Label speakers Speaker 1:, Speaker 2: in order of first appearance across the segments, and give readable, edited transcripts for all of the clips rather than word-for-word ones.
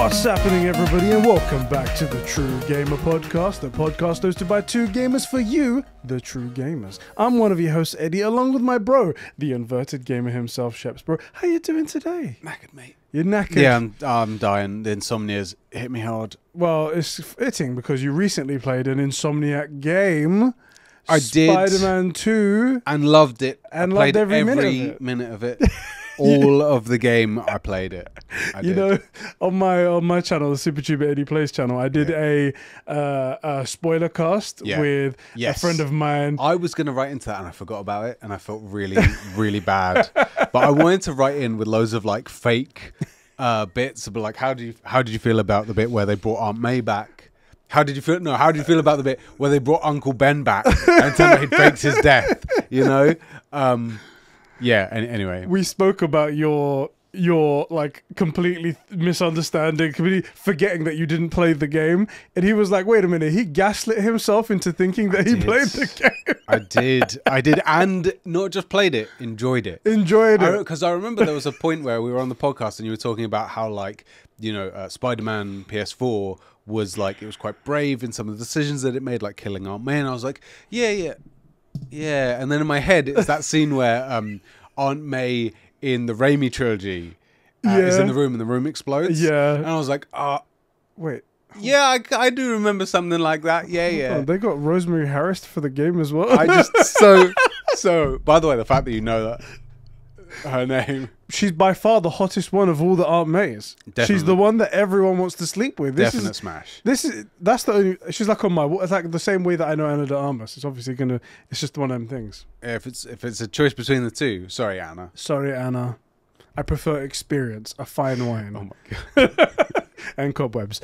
Speaker 1: What's happening, everybody, and welcome back to the True Gamer Podcast, the podcast hosted by two gamers for you, the True Gamers. I'm one of your hosts, Eddie, along with my bro, the inverted gamer himself, Sheps. Bro, how you doing today?
Speaker 2: Knackered, mate.
Speaker 1: You're knackered?
Speaker 2: Yeah, I'm dying. The insomnia's hit me hard.
Speaker 1: Well, it's fitting because you recently played an Insomniac game.
Speaker 2: I did.
Speaker 1: Spider-Man 2.
Speaker 2: And loved it.
Speaker 1: And
Speaker 2: I
Speaker 1: loved
Speaker 2: played
Speaker 1: every
Speaker 2: minute of it. All of the game, I played it. I
Speaker 1: you
Speaker 2: did.
Speaker 1: know, on my channel, the SuperTuber Eddie Plays channel, I did a spoiler cast with a friend of mine.
Speaker 2: I was going to write into that and I forgot about it, and I felt really, really bad. But I wanted to write in with loads of like fake bits, but like, how did you feel about the bit where they brought Aunt May back? How did you feel? No, how did you feel about the bit where they brought Uncle Ben back and turned out he'd faked his death? You know. Yeah. Anyway,
Speaker 1: we spoke about your like completely misunderstanding, completely forgetting that you didn't play the game, and he was like, "Wait a minute!" He gaslit himself into thinking that he played the game.
Speaker 2: I did, and not just played it, enjoyed it. Because I remember there was a point where we were on the podcast and you were talking about how, like, you know, Spider-Man PS4 was like, it was quite brave in some of the decisions that it made, like killing Aunt May, and I was like, yeah. And then in my head, it's that scene where Aunt May in the Raimi trilogy is in the room and the room explodes. Yeah. And I was like,
Speaker 1: wait.
Speaker 2: Yeah, I do remember something like that. Yeah.
Speaker 1: Oh, they got Rosemary Harris for the game as well.
Speaker 2: I just, so, by the way, the fact that you know that, her name.
Speaker 1: She's by far the hottest one of all the Aunt Mays.
Speaker 2: Definitely.
Speaker 1: She's the one that everyone wants to sleep with.
Speaker 2: Definite smash.
Speaker 1: That's the only. She's like on my. It's like the same way that I know Anna de Armas. It's obviously gonna. It's just one of them things.
Speaker 2: If it's a choice between the two, sorry, Anna.
Speaker 1: Sorry, Anna. I prefer experience, a fine wine.
Speaker 2: Oh my god.
Speaker 1: And cobwebs.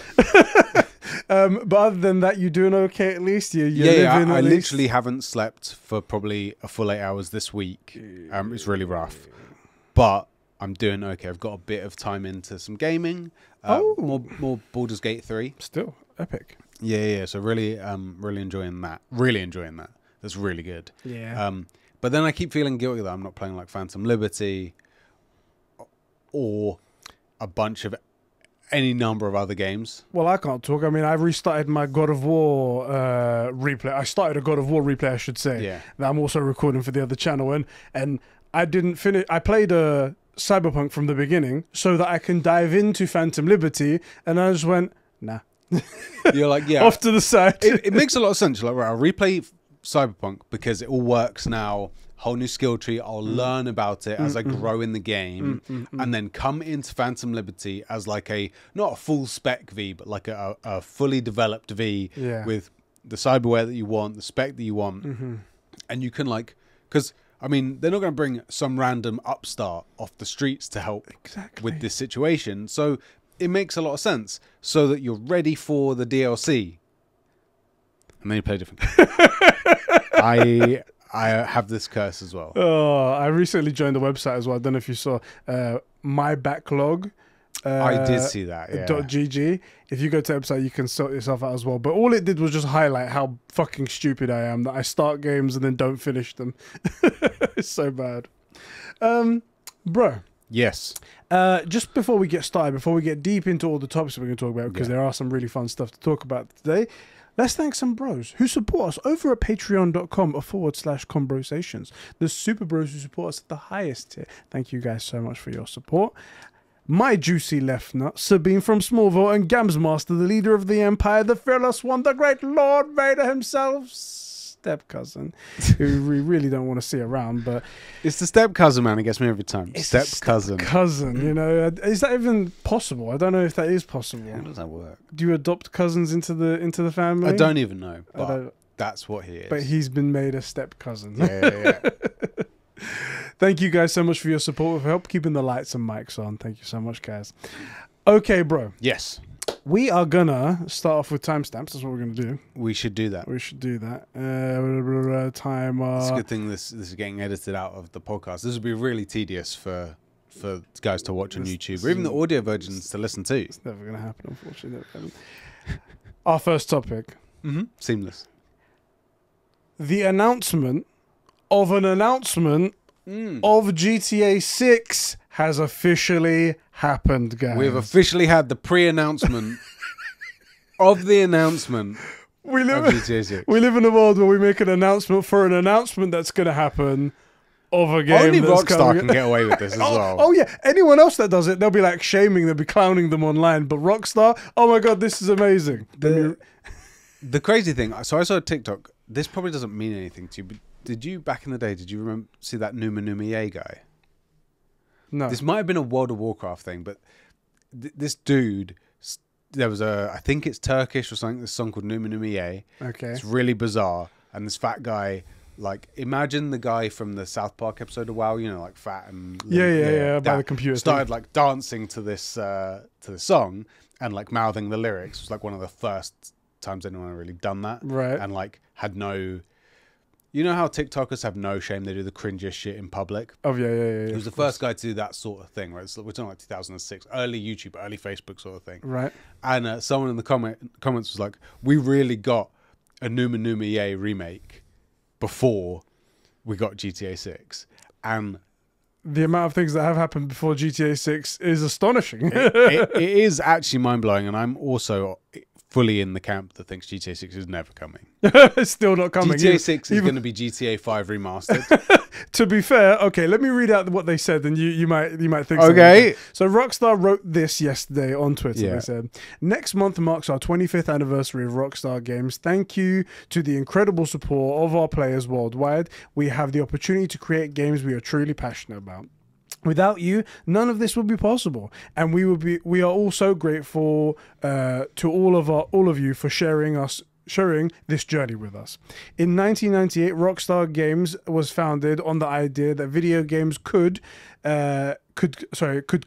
Speaker 1: But other than that, you doing okay at least? I
Speaker 2: literally haven't slept for probably a full 8 hours this week. It's really rough. But I'm doing okay. I've got a bit of time into some gaming. More Baldur's Gate 3.
Speaker 1: Still epic.
Speaker 2: Yeah. So really enjoying that. Really enjoying that. That's really good.
Speaker 1: Yeah.
Speaker 2: But then I keep feeling guilty that I'm not playing like Phantom Liberty or a bunch of any number of other games.
Speaker 1: Well, I can't talk. I mean, I restarted my God of War replay. I started a God of War replay, I should say.
Speaker 2: Yeah.
Speaker 1: That I'm also recording for the other channel, and I didn't finish. I played Cyberpunk from the beginning so that I can dive into Phantom Liberty, and I just went, nah.
Speaker 2: You're like, yeah,
Speaker 1: off to the side.
Speaker 2: It makes a lot of sense. You're like, right, I'll replay Cyberpunk because it all works now. Whole new skill tree. I'll learn about it as I grow in the game, and then come into Phantom Liberty as like not a full spec V, but like a fully developed V with the cyberware that you want, the spec that you want, and you can like, because I mean, they're not going to bring some random upstart off the streets to help with this situation. So it makes a lot of sense so that you're ready for the DLC. And then you play different. I have this curse as well.
Speaker 1: Oh, I recently joined the website as well. I don't know if you saw my backlog.
Speaker 2: I did see that. Yeah.
Speaker 1: .gg. If you go to the website, you can sort yourself out as well. But all it did was just highlight how fucking stupid I am that I start games and then don't finish them. It's so bad. Bro.
Speaker 2: Yes.
Speaker 1: Just before we get started, before we get deep into all the topics we're going to talk about, because there are some really fun stuff to talk about today, let's thank some bros who support us over at patreon.com/Conbrosations. The super bros who support us at the highest tier. Thank you guys so much for your support. My juicy left nut, Sabine from Smallville, and Gamsmaster, the leader of the Empire, the fearless one, the great Lord Vader himself, step cousin, who we really don't want to see around, but
Speaker 2: it's the step cousin, man. It gets me every time. Step cousin,
Speaker 1: you know, is that even possible? I don't know if that is possible.
Speaker 2: How does that work?
Speaker 1: Do you adopt cousins into the family?
Speaker 2: I don't even know, but that's what he is.
Speaker 1: But he's been made a step cousin.
Speaker 2: Yeah.
Speaker 1: Thank you guys so much for your support, for help keeping the lights and mics on. Thank you so much, guys. Okay, bro.
Speaker 2: Yes.
Speaker 1: We are gonna start off with timestamps. That's what we're gonna do.
Speaker 2: We should do that.
Speaker 1: It's
Speaker 2: a good thing this is getting edited out of the podcast. This would be really tedious for guys to watch on YouTube, or even the audio versions to listen to.
Speaker 1: It's never gonna happen, unfortunately. Our first topic.
Speaker 2: Seamless.
Speaker 1: The announcement of an announcement of GTA 6 has officially happened, guys.
Speaker 2: We've officially had the pre-announcement of the announcement
Speaker 1: we
Speaker 2: of
Speaker 1: live,
Speaker 2: GTA 6.
Speaker 1: we live in a world where we make an announcement for an announcement that's going to happen of a game.
Speaker 2: Only
Speaker 1: that's
Speaker 2: Rockstar
Speaker 1: coming.
Speaker 2: can get away with this as well.
Speaker 1: Oh yeah, anyone else that does it, they'll be like shaming, they'll be clowning them online. But Rockstar, oh my god, this is amazing.
Speaker 2: The crazy thing, so I saw a TikTok. This probably doesn't mean anything to you, but did you back in the day? Did you see that Numa Numa Ye guy?
Speaker 1: No,
Speaker 2: This might have been a World of Warcraft thing, but this dude, there was I think it's Turkish or something. This song called Numa Numa Ye.
Speaker 1: okay,
Speaker 2: It's really bizarre, and this fat guy. Like, imagine the guy from the South Park episode of WoW, you know, like fat and
Speaker 1: yeah, by
Speaker 2: that
Speaker 1: the computer
Speaker 2: started
Speaker 1: thing.
Speaker 2: like dancing to this song and like mouthing the lyrics. It was like one of the first times anyone had really done that,
Speaker 1: Right.
Speaker 2: And like had no, you know how TikTokers have no shame; they do the cringiest shit in public.
Speaker 1: Oh yeah.
Speaker 2: He was the first guy to do that sort of thing, right? So we're talking like 2006, early YouTube, early Facebook sort of thing,
Speaker 1: Right.
Speaker 2: And someone in the comments was like, "We really got a Numa Numa Ye remake before we got GTA 6." And
Speaker 1: The amount of things that have happened before GTA 6 is astonishing.
Speaker 2: it is actually mind-blowing, and I'm also fully in the camp that thinks GTA 6 is never coming.
Speaker 1: It's still not coming.
Speaker 2: GTA 6 is going to be GTA 5 remastered.
Speaker 1: To be fair, okay, let me read out what they said, and you might think.
Speaker 2: Okay.
Speaker 1: Something. So Rockstar wrote this yesterday on Twitter.
Speaker 2: Yeah.
Speaker 1: They said, "Next month marks our 25th anniversary of Rockstar Games. Thank you to the incredible support of our players worldwide. We have the opportunity to create games we are truly passionate about. Without you, none of this would be possible, and we are also grateful to all of you for sharing this journey with us. In 1998, Rockstar Games was founded on the idea that video games could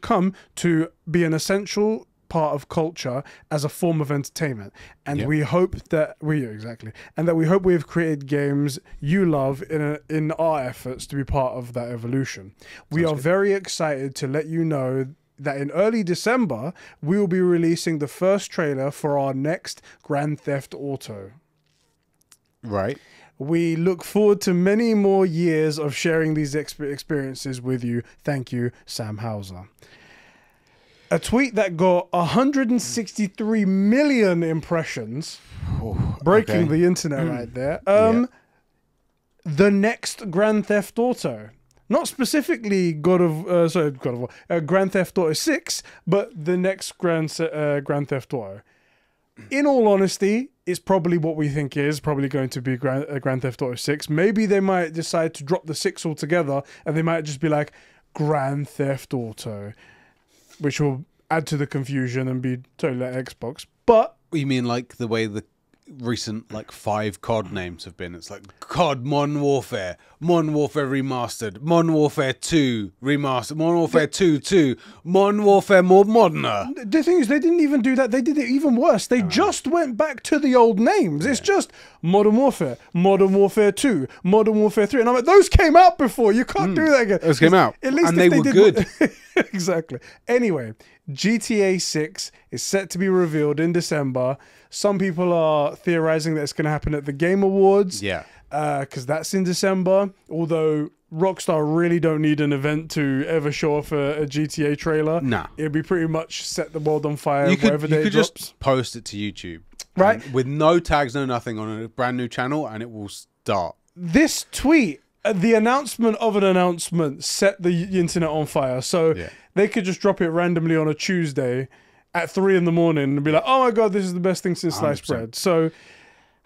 Speaker 1: come to be an essential part of culture as a form of entertainment, and
Speaker 2: Yep.
Speaker 1: we hope that we have created games you love in our efforts to be part of that evolution. We are very excited to let you know that in early December we will be releasing the first trailer for our next Grand Theft Auto.
Speaker 2: Right.
Speaker 1: We look forward to many more years of sharing these experiences with you. Thank you, Sam Hauser." A tweet that got 163 million impressions, breaking the internet right there. The next Grand Theft Auto. Not specifically Grand Theft Auto 6, but the next Grand Theft Auto. In all honesty, it's probably what we think is probably going to be Grand Theft Auto 6. Maybe they might decide to drop the 6 altogether, and they might just be like Grand Theft Auto, which will add to the confusion and be totally like Xbox. But
Speaker 2: You mean like the way the recent like 5 COD names have been? It's like COD Modern Warfare Remastered, Modern Warfare 2 Remastered, Modern Warfare 2, Modern Warfare more moderner.
Speaker 1: the thing is, they didn't even do that. They did it even worse. They just went back to the old names. It's just Modern Warfare 2, Modern Warfare 3. And I'm like, those came out before. You can't do that again.
Speaker 2: Those came out.
Speaker 1: At least
Speaker 2: And
Speaker 1: if
Speaker 2: they were
Speaker 1: did
Speaker 2: good.
Speaker 1: Exactly. Anyway, GTA 6 is set to be revealed in December. Some people are theorizing that it's going to happen at the Game Awards.
Speaker 2: Yeah.
Speaker 1: Because that's in December. Although Rockstar really don't need an event to ever show off a GTA trailer.
Speaker 2: Nah.
Speaker 1: It'd be pretty much set the world on fire
Speaker 2: You
Speaker 1: whatever day
Speaker 2: could
Speaker 1: it drops.
Speaker 2: just post it to YouTube.
Speaker 1: Right.
Speaker 2: And with no tags, no nothing, on a brand new channel, and it will start.
Speaker 1: This tweet, the announcement of an announcement, set the internet on fire. So they could just drop it randomly on a Tuesday at 3 in the morning and be like, "Oh my god, this is the best thing since sliced
Speaker 2: 100%.
Speaker 1: bread." So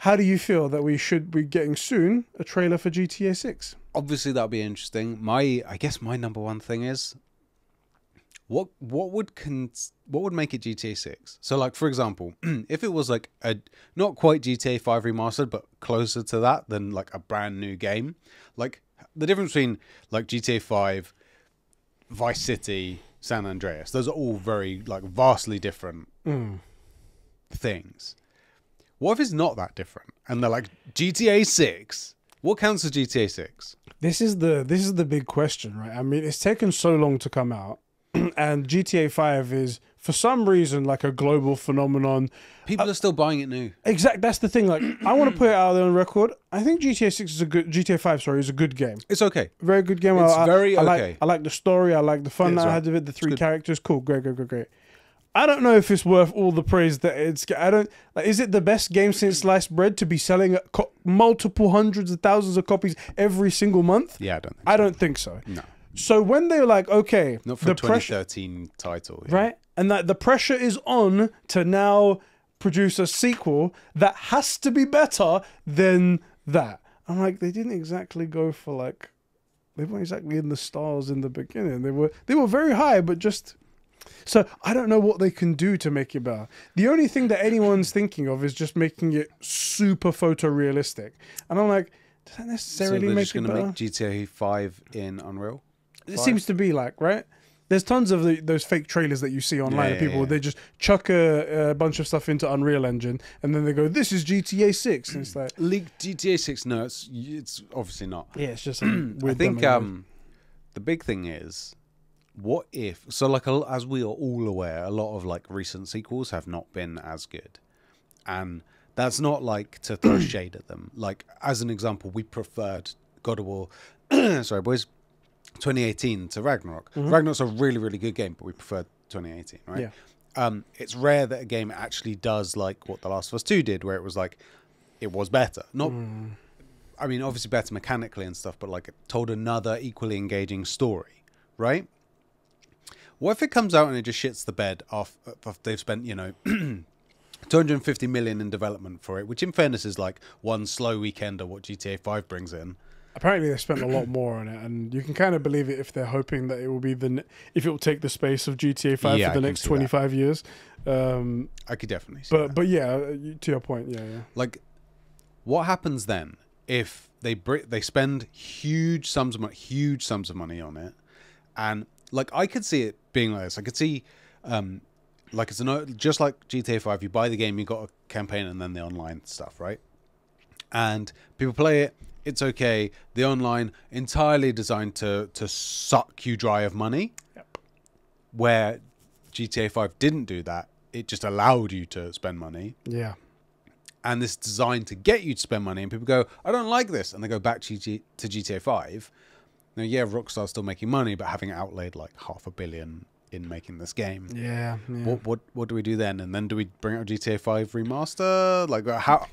Speaker 1: how do you feel that we should be getting soon a trailer for GTA 6?
Speaker 2: Obviously, that'll be interesting. I guess my number one thing is what would make it GTA 6? So, like, for example, if it was like a not quite GTA 5 remastered, but closer to that than like a brand new game, like the difference between like GTA 5, Vice City, San Andreas, those are all very like vastly different things. What if it's not that different and they're like GTA 6? What counts as GTA 6?
Speaker 1: This is the big question, right? I mean, it's taken so long to come out, and GTA 5 is for some reason, like a global phenomenon.
Speaker 2: People are still buying it new.
Speaker 1: Exact. That's the thing. Like, I want to put it out there on record. I think GTA 5, sorry, is a good game.
Speaker 2: It's okay.
Speaker 1: Very good game.
Speaker 2: It's
Speaker 1: I
Speaker 2: okay.
Speaker 1: I like the story. I like the fun that I had with it. The three characters. Cool. Great. I don't know if it's worth all the praise that it's. I don't. Like, is it the best game since sliced bread to be selling multiple hundreds of thousands of copies every single month?
Speaker 2: Yeah,
Speaker 1: I don't think so.
Speaker 2: No.
Speaker 1: So when they're like, okay,
Speaker 2: not for a 2013 title,
Speaker 1: right? And that the pressure is on to now produce a sequel that has to be better than that. I'm like, they didn't exactly go for like, they weren't exactly in the stars in the beginning. They were very high, but just. So I don't know what they can do to make it better. The only thing that anyone's thinking of is just making it super photorealistic. And I'm like, does that necessarily make it better? So they're
Speaker 2: just going to make GTA 5 in Unreal? 5?
Speaker 1: It seems to be like, right? There's tons of those fake trailers that you see online of people. They just chuck a bunch of stuff into Unreal Engine and then they go, this is GTA 6. And it's like...
Speaker 2: Leaked GTA 6? No, it's obviously not.
Speaker 1: Yeah, it's just weird.
Speaker 2: I think the big thing is... What if, so like as we are all aware, a lot of like recent sequels have not been as good. And that's not like to throw shade at them. Like as an example, we preferred God of War, sorry boys, 2018 to Ragnarok. Ragnarok's a really, really good game, but we preferred 2018, right? Yeah. It's rare that a game actually does like what The Last of Us 2 did, where it was like, it was better. Not, I mean, obviously better mechanically and stuff, but like it told another equally engaging story, right? What if it comes out and it just shits the bed off they've spent, 250 million in development for it, which in fairness is like one slow weekend of what GTA 5 brings in.
Speaker 1: Apparently they spent a lot more on it, and you can kind of believe it if they're hoping that it will be if it will take the space of GTA 5 for the next 25 years.
Speaker 2: I could definitely see that.
Speaker 1: But yeah, to your point, yeah.
Speaker 2: Like, what happens then if they spend huge sums of money on it, and like I could see it being like this. I could see, like just like GTA 5, you buy the game, you got a campaign, and then the online stuff, right? And people play it. It's okay. The online entirely designed to suck you dry of money. Yep. Where GTA 5 didn't do that. It just allowed you to spend money.
Speaker 1: Yeah.
Speaker 2: And this designed to get you to spend money, and people go, I don't like this, and they go back to GTA 5. Now, yeah, Rockstar's still making money, but having outlaid like $500 million in making this game.
Speaker 1: Yeah.
Speaker 2: What do we do then? And then do we bring out GTA 5 remaster? Like,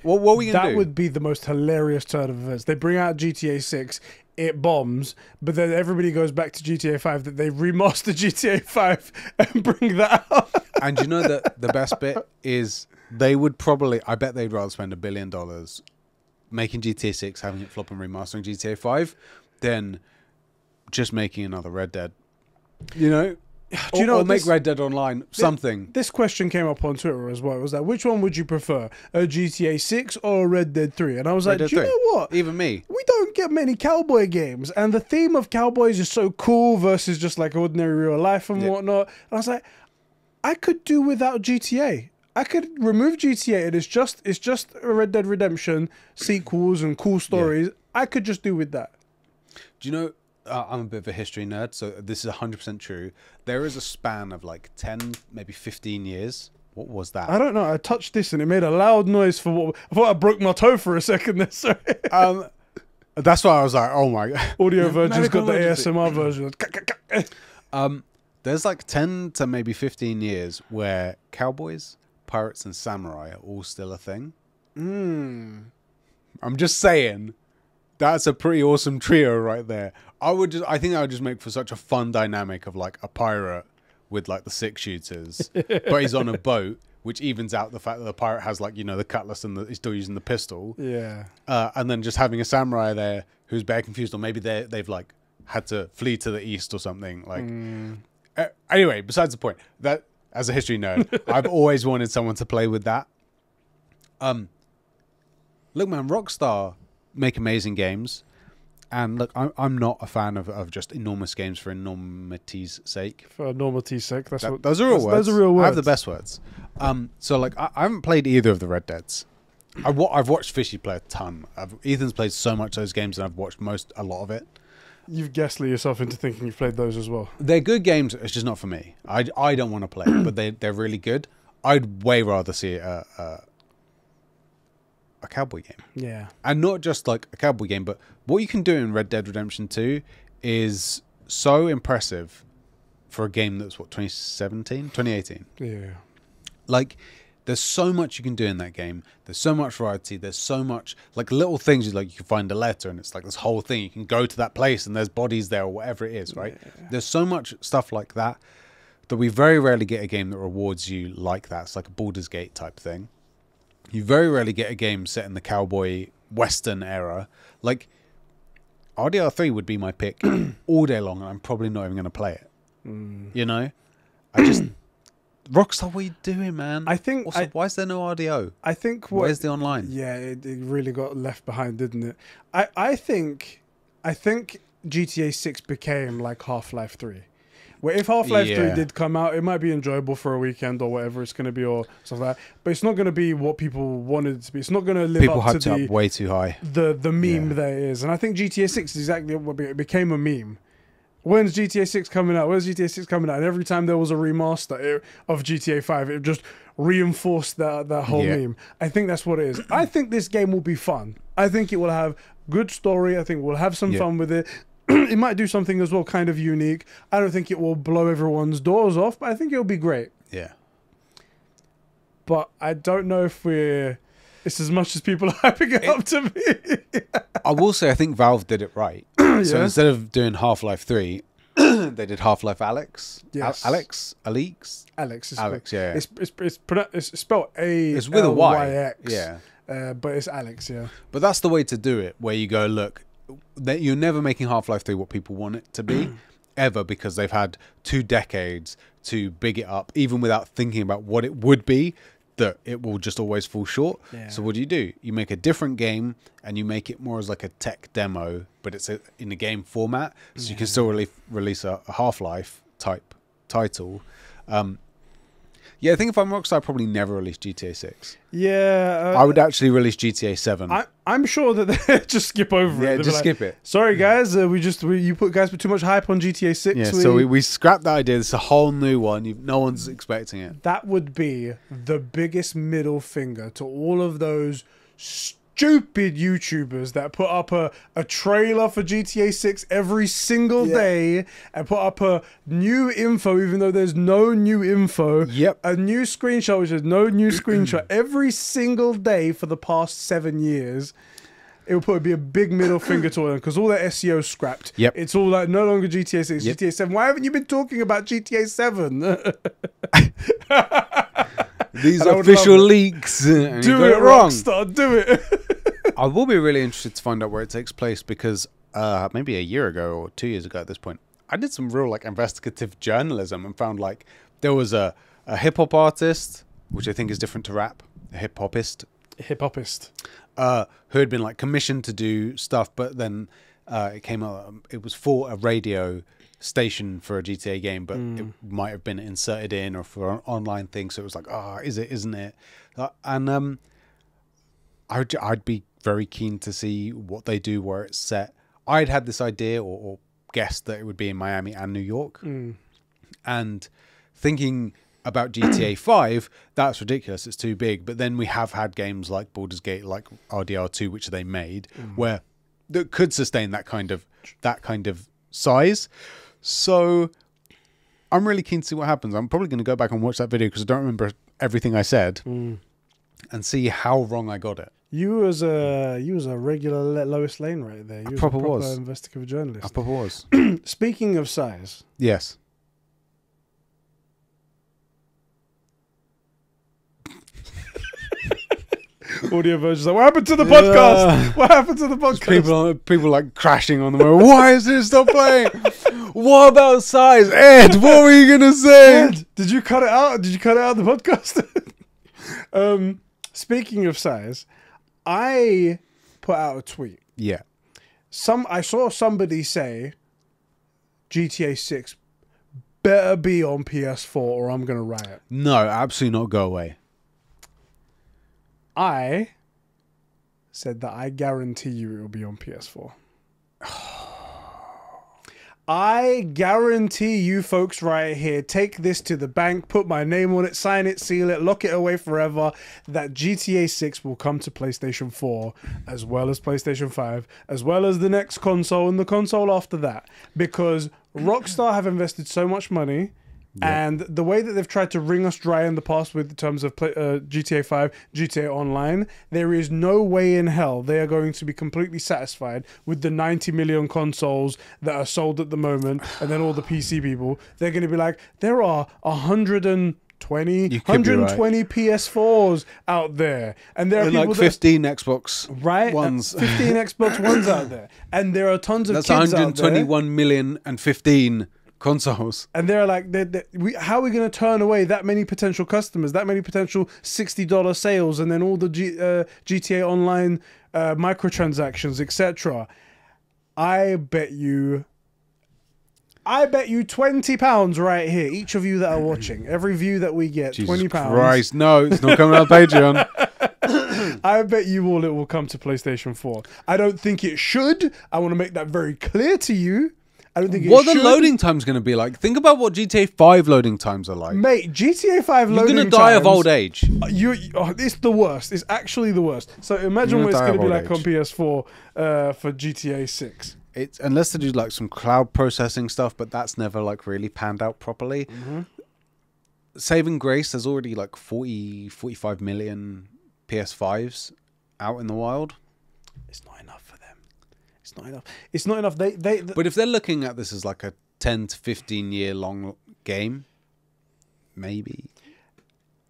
Speaker 2: what are we gonna do?
Speaker 1: That would be the most hilarious turn of events. They bring out GTA 6, it bombs, but then everybody goes back to GTA 5 that they remaster GTA 5 and bring that out.
Speaker 2: And you know that the best bit is they would probably, I bet they'd rather spend $1 billion making GTA 6, having it flop and remastering GTA 5 than just making another Red Dead, or make Red Dead Online something.
Speaker 1: This question came up on Twitter as well. It was like, which one would you prefer, a GTA 6 or a Red Dead 3? And I was like, do you know what?
Speaker 2: Even me.
Speaker 1: We don't get many cowboy games, and the theme of cowboys is so cool versus just like ordinary real life and whatnot. And I was like, I could do without GTA. I could remove GTA. It's just a Red Dead Redemption sequels and cool stories. Yeah. I could just do with that.
Speaker 2: Do you know? I'm a bit of a history nerd, so this is 100% true. There is a span of like 10, maybe 15 years. What was that?
Speaker 1: I don't know. I touched this and it made a loud noise for what... I thought I broke my toe for a second there, sorry.
Speaker 2: That's why I was like, oh my God.
Speaker 1: Audio version's got the ASMR version.
Speaker 2: There's like 10 to maybe 15 years where cowboys, pirates, and samurai are all still a thing. I'm just saying... That's a pretty awesome trio right there. I think I would just make for such a fun dynamic of like a pirate with like the 6-shooters, but he's on a boat, which evens out the fact that the pirate has like, the cutlass and he's still using the pistol.
Speaker 1: Yeah.
Speaker 2: And then just having a samurai there who's very confused, or maybe they've like had to flee to the east or something. Like, anyway, besides the point, that as a history nerd, I've always wanted someone to play with that. Look, man, Rockstar make amazing games, and look, I'm not a fan of just enormous games for enormity's sake.
Speaker 1: For enormity's sake, those are
Speaker 2: real words.
Speaker 1: Those are real words.
Speaker 2: I have the best words. So like, I haven't played either of the Red Deads. I've watched Fishy play a ton. Ethan's played so much of those games, and I've watched a lot of it.
Speaker 1: You've gaslit yourself into thinking you've played those as well.
Speaker 2: They're good games. It's just not for me. I don't want to play, but they're really good. I'd way rather see a cowboy game.
Speaker 1: Yeah.
Speaker 2: And not just like a cowboy game, but what you can do in Red Dead Redemption 2 is so impressive for a game that's, 2018?
Speaker 1: Yeah.
Speaker 2: Like, there's so much you can do in that game. There's so much variety. There's so much, like, little things. Like, you can find a letter, and it's like this whole thing. You can go to that place, and there's bodies there, or whatever it is, right? Yeah. There's so much stuff like that we very rarely get a game that rewards you like that. It's like a Baldur's Gate type thing. You very rarely get a game set in the cowboy western era. Like, RDR 3 would be my pick all day long, and I'm probably not even going to play it. You know? Rockstar, what are you doing, man?
Speaker 1: I think...
Speaker 2: Also, why is there no RDO?
Speaker 1: I think...
Speaker 2: Where's the online?
Speaker 1: Yeah, it really got left behind, didn't it? I think GTA 6 became like Half-Life 3. Where if Half-Life 3 did come out, it might be enjoyable for a weekend or whatever it's going to be or stuff like that. But it's not going to be what people wanted it to be. It's not going to live up to
Speaker 2: up way too high.
Speaker 1: The meme that it is. And I think GTA 6 is exactly what it became, a meme. When's GTA 6 coming out? When's GTA 6 coming out? And every time there was a remaster of GTA 5, it just reinforced that whole meme. I think that's what it is. I think this game will be fun. I think it will have good story. I think we'll have some fun with it. It might do something as well kind of unique. I don't think it will blow everyone's doors off, but I think it'll be great.
Speaker 2: Yeah.
Speaker 1: But I don't know if it's as much as people are hyping it up to be.
Speaker 2: I will say I think Valve did it right. So instead of doing Half-Life 3, they did Half-Life Alex.
Speaker 1: Yes.
Speaker 2: Alex?
Speaker 1: Alex,
Speaker 2: yeah.
Speaker 1: It's spelled A.
Speaker 2: It's with a Y.
Speaker 1: Y-X,
Speaker 2: yeah.
Speaker 1: But it's Alex, yeah.
Speaker 2: But that's the way to do it, where you go, look, that you're never making Half-Life 3 what people want it to be, ever, because they've had 2 decades to big it up, even without thinking about what it would be, that it will just always fall short. Yeah. So what do? You make a different game, and you make it more as like a tech demo, but it's in a game format, so you can still release a Half-Life type title. Yeah, I think if I'm Rockstar, I'd probably never release GTA 6.
Speaker 1: Yeah.
Speaker 2: I would actually release GTA 7.
Speaker 1: I'm sure that they just skip over it.
Speaker 2: Yeah, just skip it.
Speaker 1: Sorry, guys. You guys put too much hype on GTA 6.
Speaker 2: Yeah, so we scrapped that idea. It's a whole new one. No one's expecting it.
Speaker 1: That would be the biggest middle finger to all of those stupid YouTubers that put up a trailer for GTA 6 every single day and put up a new info even though there's no new info.
Speaker 2: Yep.
Speaker 1: A new screenshot which is no new screenshot every single day for the past 7 years. It would probably be a big middle finger to them because all their SEO is scrapped.
Speaker 2: Yep.
Speaker 1: It's all like no longer GTA 6, GTA 7. Why haven't you been talking about GTA 7?
Speaker 2: These official leaks.
Speaker 1: Do it,
Speaker 2: wrong.
Speaker 1: Rockstar, do it.
Speaker 2: I will be really interested to find out where it takes place because maybe a year ago or 2 years ago at this point, I did some real like investigative journalism and found like there was a hip hop artist, which I think is different to rap, a hip hopist, who had been like commissioned to do stuff, but then it came out. It was for a radio station for a GTA game, but it might have been inserted in or for an online thing. So it was like, is it? Isn't it? And I'd be very keen to see what they do where it's set. I'd had this idea or guessed that it would be in Miami and New York, and thinking about GTA 5, that's ridiculous. It's too big. But then we have had games like Baldur's Gate, like RDR 2, which they made, where that could sustain that kind of size. So I'm really keen to see what happens. I'm probably going to go back and watch that video because I don't remember everything I said and see how wrong I got it.
Speaker 1: You was a regular Lois Lane right there. You was a proper investigative journalist.
Speaker 2: I proper was.
Speaker 1: Speaking of size.
Speaker 2: Yes.
Speaker 1: Audio versions like, what happened to the podcast? What happened to the podcast?
Speaker 2: People like crashing on the road. Why is this not playing? What about size? Ed, what were you gonna say?
Speaker 1: Ed, did you cut it out? Did you cut it out of the podcast? Speaking of size, I put out a tweet.
Speaker 2: Yeah.
Speaker 1: I saw somebody say GTA 6 better be on PS4 or I'm gonna riot.
Speaker 2: No, absolutely not. Go away.
Speaker 1: I said that I guarantee you it will be on PS4. I guarantee you folks right here, take this to the bank, put my name on it, sign it, seal it, lock it away forever, that GTA 6 will come to PlayStation 4 as well as PlayStation 5, as well as the next console and the console after that. Because Rockstar have invested so much money. Yep. And the way that they've tried to wring us dry in the past with terms of GTA 5, GTA Online, there is no way in hell they are going to be completely satisfied with the 90 million consoles that are sold at the moment, and then all the PC people. They're going to be like, there are 120 PS4s out there, and there are people
Speaker 2: like 15 Xbox Ones,
Speaker 1: 15 Xbox Ones out there, and there are tons of
Speaker 2: that's
Speaker 1: kids
Speaker 2: 121 million and 15 consoles,
Speaker 1: and they're like, how are we going to turn away that many potential customers, that many potential $60 sales, and then all the GTA Online microtransactions, etc. I bet you £20 right here, each of you that are watching, every view that we get,
Speaker 2: Jesus
Speaker 1: £20.
Speaker 2: Christ, no, it's not coming out Patreon.
Speaker 1: I bet you all it will come to PlayStation 4. I don't think it should. I want to make that very clear to you. I don't think
Speaker 2: what the loading time's going to be like. Think about what GTA 5 loading times are like.
Speaker 1: Mate, GTA 5
Speaker 2: You're
Speaker 1: loading
Speaker 2: going to die of old age.
Speaker 1: It's the worst. It's actually the worst. So imagine what it's going to be like on PS4 for GTA 6.
Speaker 2: It's unless they do like some cloud processing stuff, but that's never like really panned out properly. Saving grace, there's already like 45 million PS5s out in the wild.
Speaker 1: It's not enough for them. It's not enough. It's not enough.
Speaker 2: But if they're looking at this as like a 10 to 15 year long game, maybe.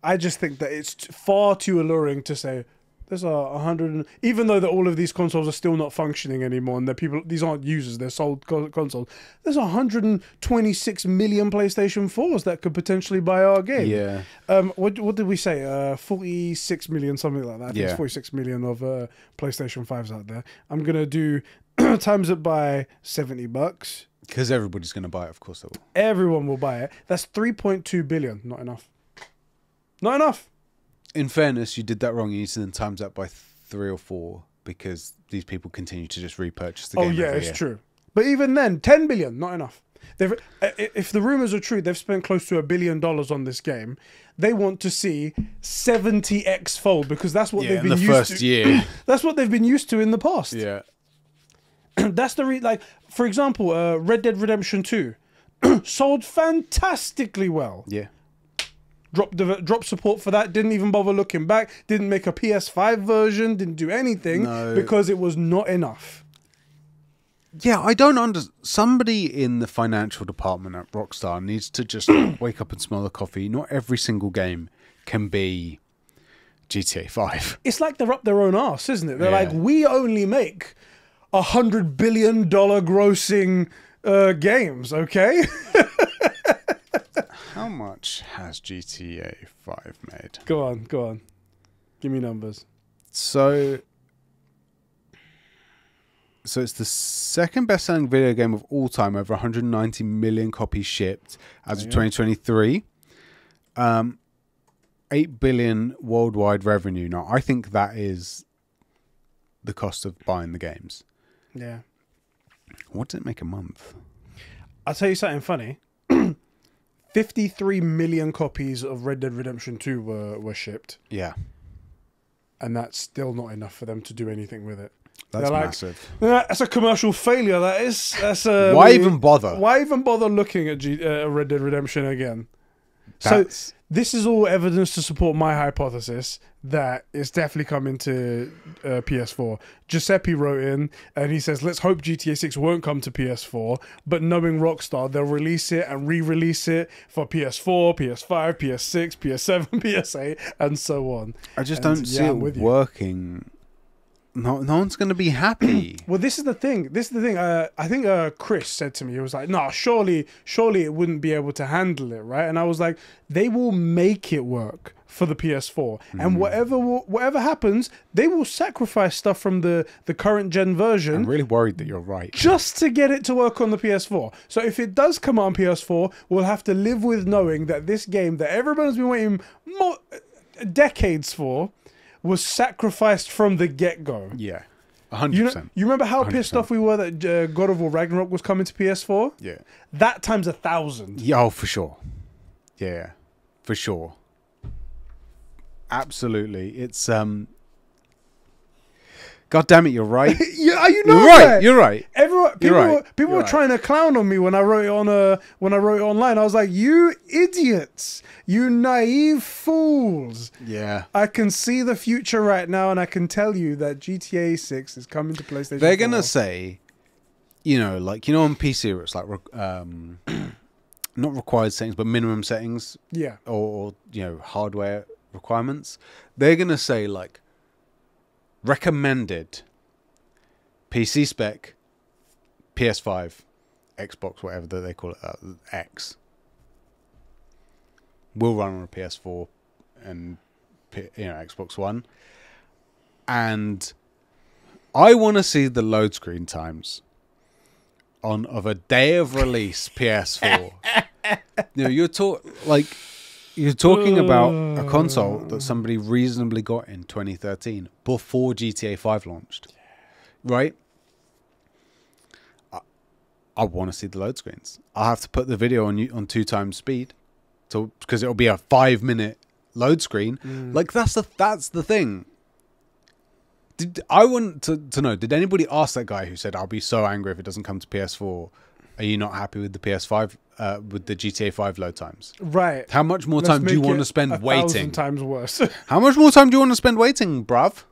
Speaker 1: I just think that it's far too alluring to say there's 100, even though that all of these consoles are still not functioning anymore, and these aren't users, they're sold consoles. There's 126 million PlayStation 4s that could potentially buy our game.
Speaker 2: Yeah.
Speaker 1: What did we say? 46 million, something like that. I think it's 46 million of PlayStation 5s out there. I'm gonna do times it by $70.
Speaker 2: Because everybody's gonna buy it, of course they will.
Speaker 1: Everyone will buy it. That's 3.2 billion. Not enough. Not enough.
Speaker 2: In fairness, you did that wrong. You need to then times that by 3 or 4 because these people continue to just repurchase the game.
Speaker 1: Oh yeah, it's true. But even then, 10 billion, not enough. If the rumors are true, they've spent close to $1 billion on this game. They want to see 70x fold because that's what they've been used to.
Speaker 2: In the first year.
Speaker 1: That's what they've been used to in the past.
Speaker 2: Yeah.
Speaker 1: That's the like. For example, Red Dead Redemption 2 sold fantastically well.
Speaker 2: Yeah.
Speaker 1: Dropped support for that, didn't even bother looking back, didn't make a PS5 version, didn't do anything because it was not enough.
Speaker 2: Yeah, I don't understand. Somebody in the financial department at Rockstar needs to just wake up and smell the coffee. Not every single game can be GTA 5.
Speaker 1: It's like they're up their own arse, isn't it? They're like, we only make $100 billion grossing games, okay?
Speaker 2: How much has GTA 5 made?
Speaker 1: Go on. Give me numbers.
Speaker 2: So it's the second best-selling video game of all time, over 190 million copies shipped as of 2023. 8 billion worldwide revenue. Now, I think that is the cost of buying the games.
Speaker 1: Yeah.
Speaker 2: What does it make a month?
Speaker 1: I'll tell you something funny. 53 million copies of Red Dead Redemption 2 were shipped.
Speaker 2: Yeah.
Speaker 1: And that's still not enough for them to do anything with it.
Speaker 2: That's massive.
Speaker 1: That's a commercial failure, that is.
Speaker 2: Why even bother?
Speaker 1: Why even bother looking at Red Dead Redemption again? So this is all evidence to support my hypothesis that it's definitely coming to PS4. Giuseppe wrote in and he says, let's hope GTA 6 won't come to PS4, but knowing Rockstar, they'll release it and re-release it for PS4, PS5, PS6, PS7, PS8, and so on.
Speaker 2: I just don't see it working. No one's going to be happy.
Speaker 1: Well, this is the thing. I think Chris said to me, he was like, no, surely it wouldn't be able to handle it, right? And I was like, they will make it work for the PS4. And whatever happens, they will sacrifice stuff from the current gen version.
Speaker 2: I'm really worried that you're right.
Speaker 1: Just to get it to work on the PS4. So if it does come out on PS4, we'll have to live with knowing that this game that everyone's been waiting decades for was sacrificed from the get-go.
Speaker 2: Yeah, 100%.
Speaker 1: You remember how pissed
Speaker 2: 100%.
Speaker 1: off we were that God of War Ragnarok was coming to PS4?
Speaker 2: Yeah.
Speaker 1: That times 1,000.
Speaker 2: Yeah, oh, for sure. Yeah, for sure. Absolutely. It's God damn it, you're right.
Speaker 1: Yeah, you know
Speaker 2: You're right.
Speaker 1: that.
Speaker 2: You're right.
Speaker 1: People were trying to clown on me when I wrote it online. I was like, "You idiots, you naive fools."
Speaker 2: Yeah.
Speaker 1: I can see the future right now, and I can tell you that GTA 6 is coming to PlayStation.
Speaker 2: They're gonna
Speaker 1: 4.
Speaker 2: say, on PC where it's like not required settings, but minimum settings.
Speaker 1: Yeah.
Speaker 2: Or hardware requirements. They're gonna say like recommended PC spec, PS5, Xbox, whatever that they call it, X, will run on a PS4 and Xbox One. And I want to see the load screen times of a day of release PS4. You're talking about a console that somebody reasonably got in 2013 before GTA 5 launched, right? I want to see the load screens. I'll have to put the video on 2 times speed, because it'll be a 5-minute load screen. Like that's the thing. I want to know, did anybody ask that guy who said, "I'll be so angry if it doesn't come to PS4. Are you not happy with the PS5, with the GTA 5 load times?"
Speaker 1: Right.
Speaker 2: How much more time do you want to spend waiting?
Speaker 1: 1,000 times worse.
Speaker 2: How much more time do you want to spend waiting, bruv?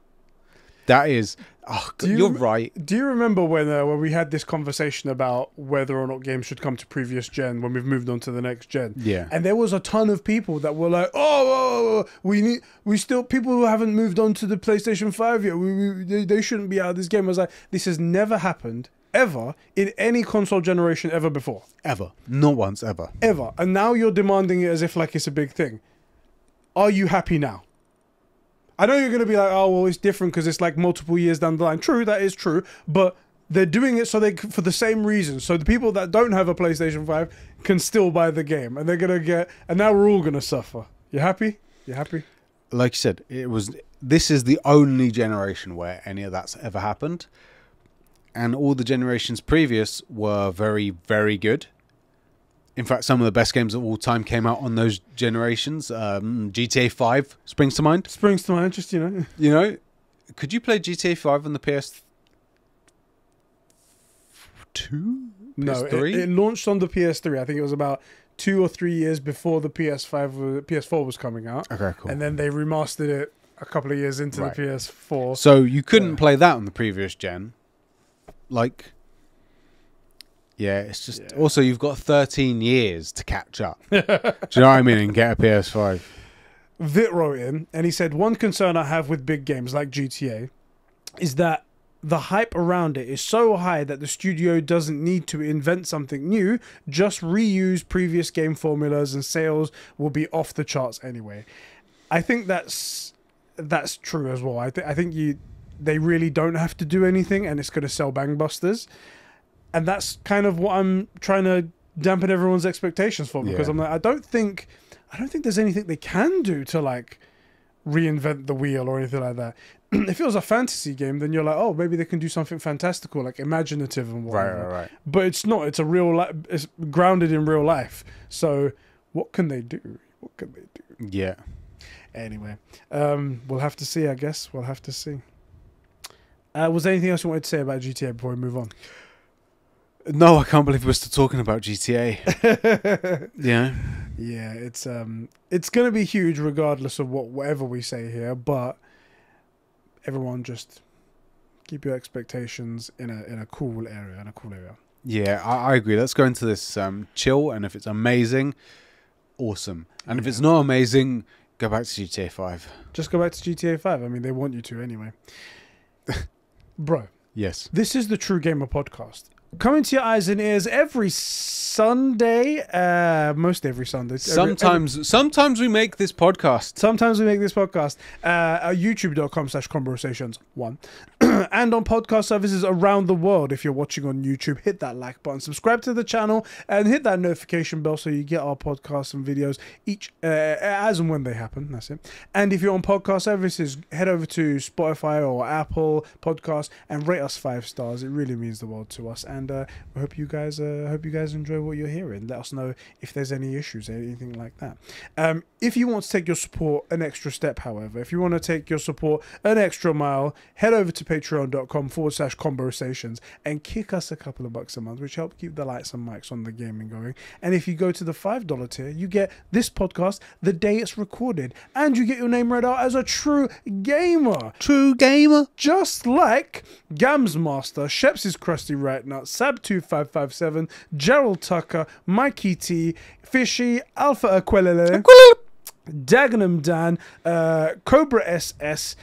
Speaker 2: That is... Oh, you're right.
Speaker 1: Do you remember when we had this conversation about whether or not games should come to previous gen when we've moved on to the next gen?
Speaker 2: Yeah.
Speaker 1: And there was a ton of people that were like, people who haven't moved on to the PlayStation 5 yet, they shouldn't be out of this game. I was like, this has never happened ever in any console generation ever before.
Speaker 2: Ever. Not once, ever.
Speaker 1: Ever. And now you're demanding it as if like it's a big thing. Are you happy now? I know you're going to be like, oh, well, it's different because it's like multiple years down the line. True, that is true. But they're doing it for the same reason. So the people that don't have a PlayStation 5 can still buy the game. And they're going to get... And now we're all going to suffer. You happy? You happy?
Speaker 2: Like you said, this is the only generation where any of that's ever happened. And all the generations previous were very, very good. In fact, some of the best games of all time came out on those generations. GTA 5 springs to mind.
Speaker 1: Springs to mind, just,
Speaker 2: Could you play GTA 5 on the PS2?
Speaker 1: No,
Speaker 2: PS3?
Speaker 1: it launched on the PS3. I think it was about 2 or 3 years before the PS4 was coming out.
Speaker 2: Okay, cool.
Speaker 1: And then they remastered it a couple of years into the PS4.
Speaker 2: So you couldn't play that on the previous gen. Yeah, it's just... Yeah. Also, you've got 13 years to catch up. Do you know what I mean? And get a PS5.
Speaker 1: Vit wrote in, and he said, one concern I have with big games like GTA is that the hype around it is so high that the studio doesn't need to invent something new, just reuse previous game formulas and sales will be off the charts anyway. I think that's true as well. I think they really don't have to do anything, and it's going to sell gangbusters. And that's kind of what I'm trying to dampen everyone's expectations for, because I'm like, I don't think there's anything they can do to like reinvent the wheel or anything like that. If it was a fantasy game, then you're like, oh, maybe they can do something fantastical, like imaginative and whatever. Right. But it's not. It's it's grounded in real life. So what can they do?
Speaker 2: Yeah.
Speaker 1: Anyway, we'll have to see, I guess. We'll have to see. Was there anything else you wanted to say about GTA before we move on?
Speaker 2: No, I can't believe we're still talking about GTA. Yeah.
Speaker 1: Yeah, it's going to be huge regardless of whatever we say here, but everyone just keep your expectations in a cool area,
Speaker 2: Yeah, I agree. Let's go into this chill, and if it's amazing, awesome. And if it's not amazing, go back to GTA 5.
Speaker 1: Just go back to GTA 5. I mean, they want you to anyway. Bro.
Speaker 2: Yes.
Speaker 1: This is the True Gamer podcast. Coming to your eyes and ears every Sunday, most every Sunday.
Speaker 2: Sometimes we make this podcast.
Speaker 1: At youtube.com/conbrosations1. and on podcast services around the world. If you're watching on YouTube, hit that like button, subscribe to the channel, and hit that notification bell so you get our podcasts and videos each as and when they happen. That's it. And if you're on podcast services, head over to Spotify or Apple Podcasts and rate us 5 stars. It really means the world to us. And I hope you guys enjoy what you're hearing. Let us know if there's any issues, anything like that. If you want to take your support an extra step, however, if you want to take your support an extra mile, head over to patreon.com/Conbrosations and kick us a couple of bucks a month, which help keep the lights and mics on the gaming going. And if you go to the $5 tier, you get this podcast the day it's recorded, and you get your name read out as a true gamer.
Speaker 2: True gamer.
Speaker 1: Just like Gams Master, Sheps' Krusty Right Nut, Sab2557, Gerald Tucker, Mikey T, Fishy, Alpha Aquilele, Dagenham Dan, Cobra SS,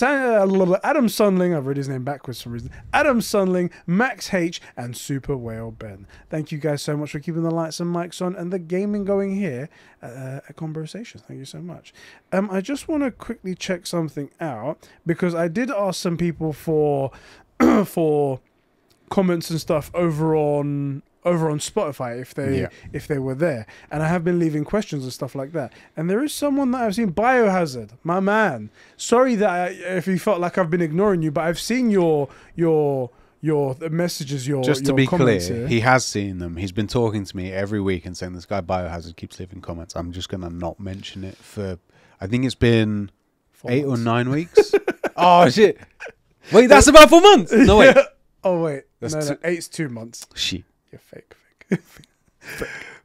Speaker 1: Adam Sunling, I've read his name backwards for some reason, Adam Sunling, Max H, and Super Whale Ben. Thank you guys so much for keeping the lights and mics on and the gaming going here at Conbrosations. Thank you so much. I just want to quickly check something out, because I did ask some people for for comments and stuff over on Spotify if they were there, and I have been leaving questions and stuff like that. And there is someone that I've seen, Biohazard, my man. Sorry that if you felt like I've been ignoring you, but I've seen your messages,
Speaker 2: just to be clear,
Speaker 1: here.
Speaker 2: He has seen them. He's been talking to me every week and saying this guy Biohazard keeps leaving comments. I'm just gonna not mention it for, I think it's been 8 or 9 weeks. Oh shit! Wait, that's about 4 months. No wait.
Speaker 1: Oh wait,
Speaker 2: that's
Speaker 1: no, 8's 2 months.
Speaker 2: Shit.
Speaker 1: You're fake.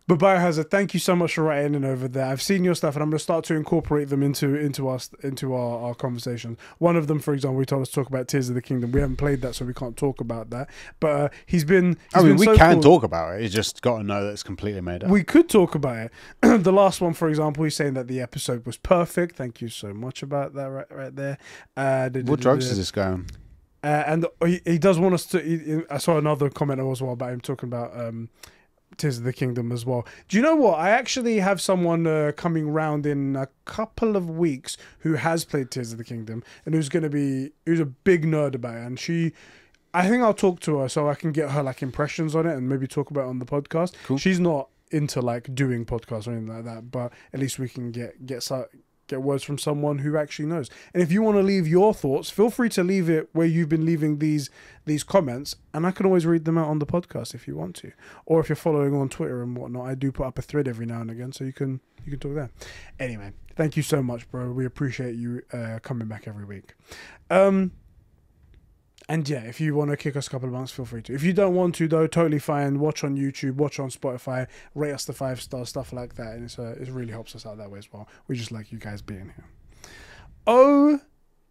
Speaker 1: But Biohazard, thank you so much for writing in over there. I've seen your stuff, and I'm going to start to incorporate them into our conversations. One of them, for example, we told us to talk about Tears of the Kingdom. We haven't played that, so we can't talk about that. But we can
Speaker 2: talk about it. You just got to know that it's completely made up.
Speaker 1: We could talk about it. The last one, for example, he's saying that the episode was perfect. Thank you so much about that right there.
Speaker 2: What drugs is this guy on?
Speaker 1: And he does want us to. I saw another comment as well about him talking about Tears of the Kingdom as well. Do you know what? I actually have someone coming round in a couple of weeks who has played Tears of the Kingdom and who's a big nerd about it. And I think I'll talk to her so I can get her like impressions on it and maybe talk about it on the podcast.
Speaker 2: Cool.
Speaker 1: She's not into like doing podcasts or anything like that, but at least we can get words from someone who actually knows. And if you want to leave your thoughts, feel free to leave it where you've been leaving these comments, and I can always read them out on the podcast if you want to. Or if you're following on Twitter and whatnot, I do put up a thread every now and again, so you can talk there. Anyway, thank you so much, bro. We appreciate you coming back every week. And yeah, if you want to kick us a couple of months, feel free to. If you don't want to, though, totally fine. Watch on YouTube, watch on Spotify, rate us the 5 stars, stuff like that. And it really helps us out that way as well. We just like you guys being here.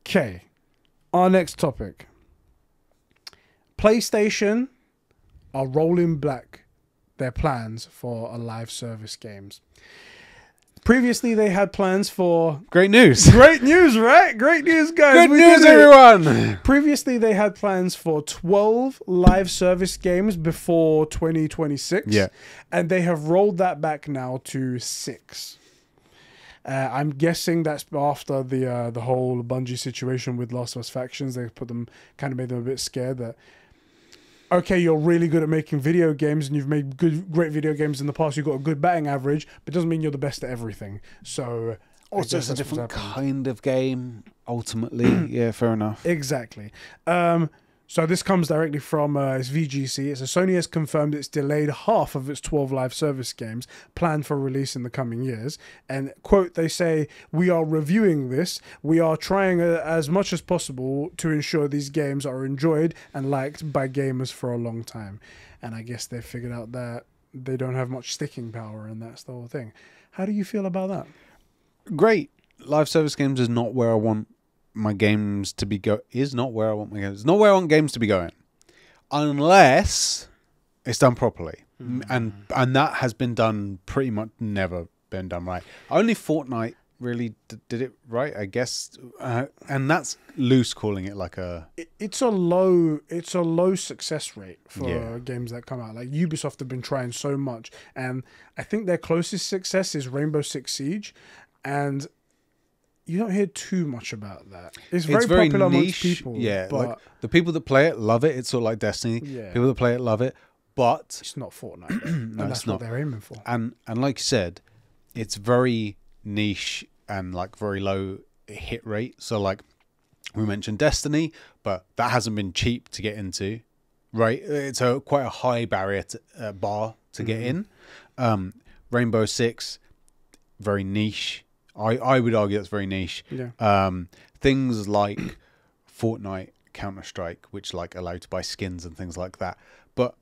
Speaker 1: Okay. Our next topic. PlayStation are rolling back their plans for a live service games. Previously, they had plans for...
Speaker 2: Great news.
Speaker 1: Great news, right? Great news, guys.
Speaker 2: Good news, everyone.
Speaker 1: Previously, they had plans for 12 live service games before 2026.
Speaker 2: Yeah.
Speaker 1: And they have rolled that back now to 6. I'm guessing that's after the whole Bungie situation with Last of Us Factions. They kind of made them a bit scared that... Okay, you're really good at making video games and you've made great video games in the past. You've got a good batting average, but it doesn't mean you're the best at everything. So
Speaker 2: also, it's a different kind of game, ultimately. Yeah, fair enough.
Speaker 1: Exactly. So this comes directly from it's VGC. So Sony has confirmed it's delayed half of its 12 live service games planned for release in the coming years. And, quote, they say, "We are reviewing this. We are trying as much as possible to ensure these games are enjoyed and liked by gamers for a long time." And I guess they've figured out that they don't have much sticking power, and that's the whole thing. How do you feel about that?
Speaker 2: Great. Live service games is not where I want my games to be is not where I want my games. It's not where I want games to be going, unless it's done properly, and that has been done pretty much never been done right. Only Fortnite really did it right, I guess, and that's loose calling it like a.
Speaker 1: It's a low success rate for games that come out. Like Ubisoft have been trying so much, and I think their closest success is Rainbow Six Siege, and you don't hear too much about that. It's very popular amongst people.
Speaker 2: Yeah,
Speaker 1: but
Speaker 2: like the people that play it love it. It's sort of like Destiny.
Speaker 1: Yeah.
Speaker 2: People that play it love it, but
Speaker 1: it's not Fortnite. And that's what they're aiming for.
Speaker 2: And like you said, it's very niche and like very low hit rate. So like we mentioned Destiny, but that hasn't been cheap to get into, right? It's quite a high barrier bar to get in. Rainbow Six, very niche. I would argue that's very niche.
Speaker 1: Yeah.
Speaker 2: Things like Fortnite, Counter-Strike, which like allow you to buy skins and things like that. But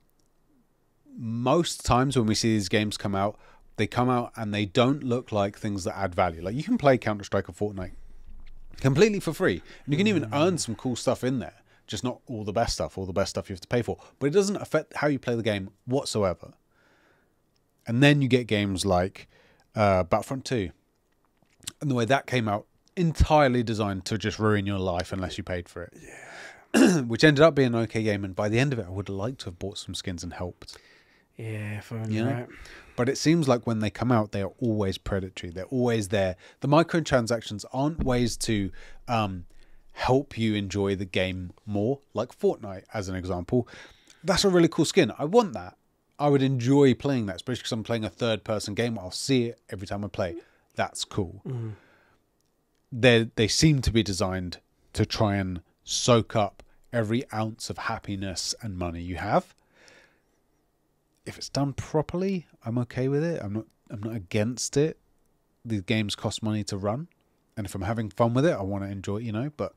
Speaker 2: most times when we see these games come out, they come out and they don't look like things that add value. Like you can play Counter-Strike or Fortnite completely for free. And you can even earn some cool stuff in there. Just not all the best stuff. All the best stuff you have to pay for. But it doesn't affect how you play the game whatsoever. And then you get games like Battlefront 2. And the way that came out, entirely designed to just ruin your life unless you paid for it. Yeah. Which ended up being an okay game. And by the end of it, I would have liked to have bought some skins and helped.
Speaker 1: Yeah, if only, right.
Speaker 2: But it seems like when they come out, they are always predatory. They're always there. The microtransactions aren't ways to help you enjoy the game more. Like Fortnite, as an example. That's a really cool skin. I want that. I would enjoy playing that, especially because I'm playing a third-person game. I'll see it every time I play. That's cool. They seem to be designed to try and soak up every ounce of happiness and money you have. If it's done properly, I'm okay with it. I'm not against it. The games cost money to run, and if I'm having fun with it, I want to enjoy it, you know. But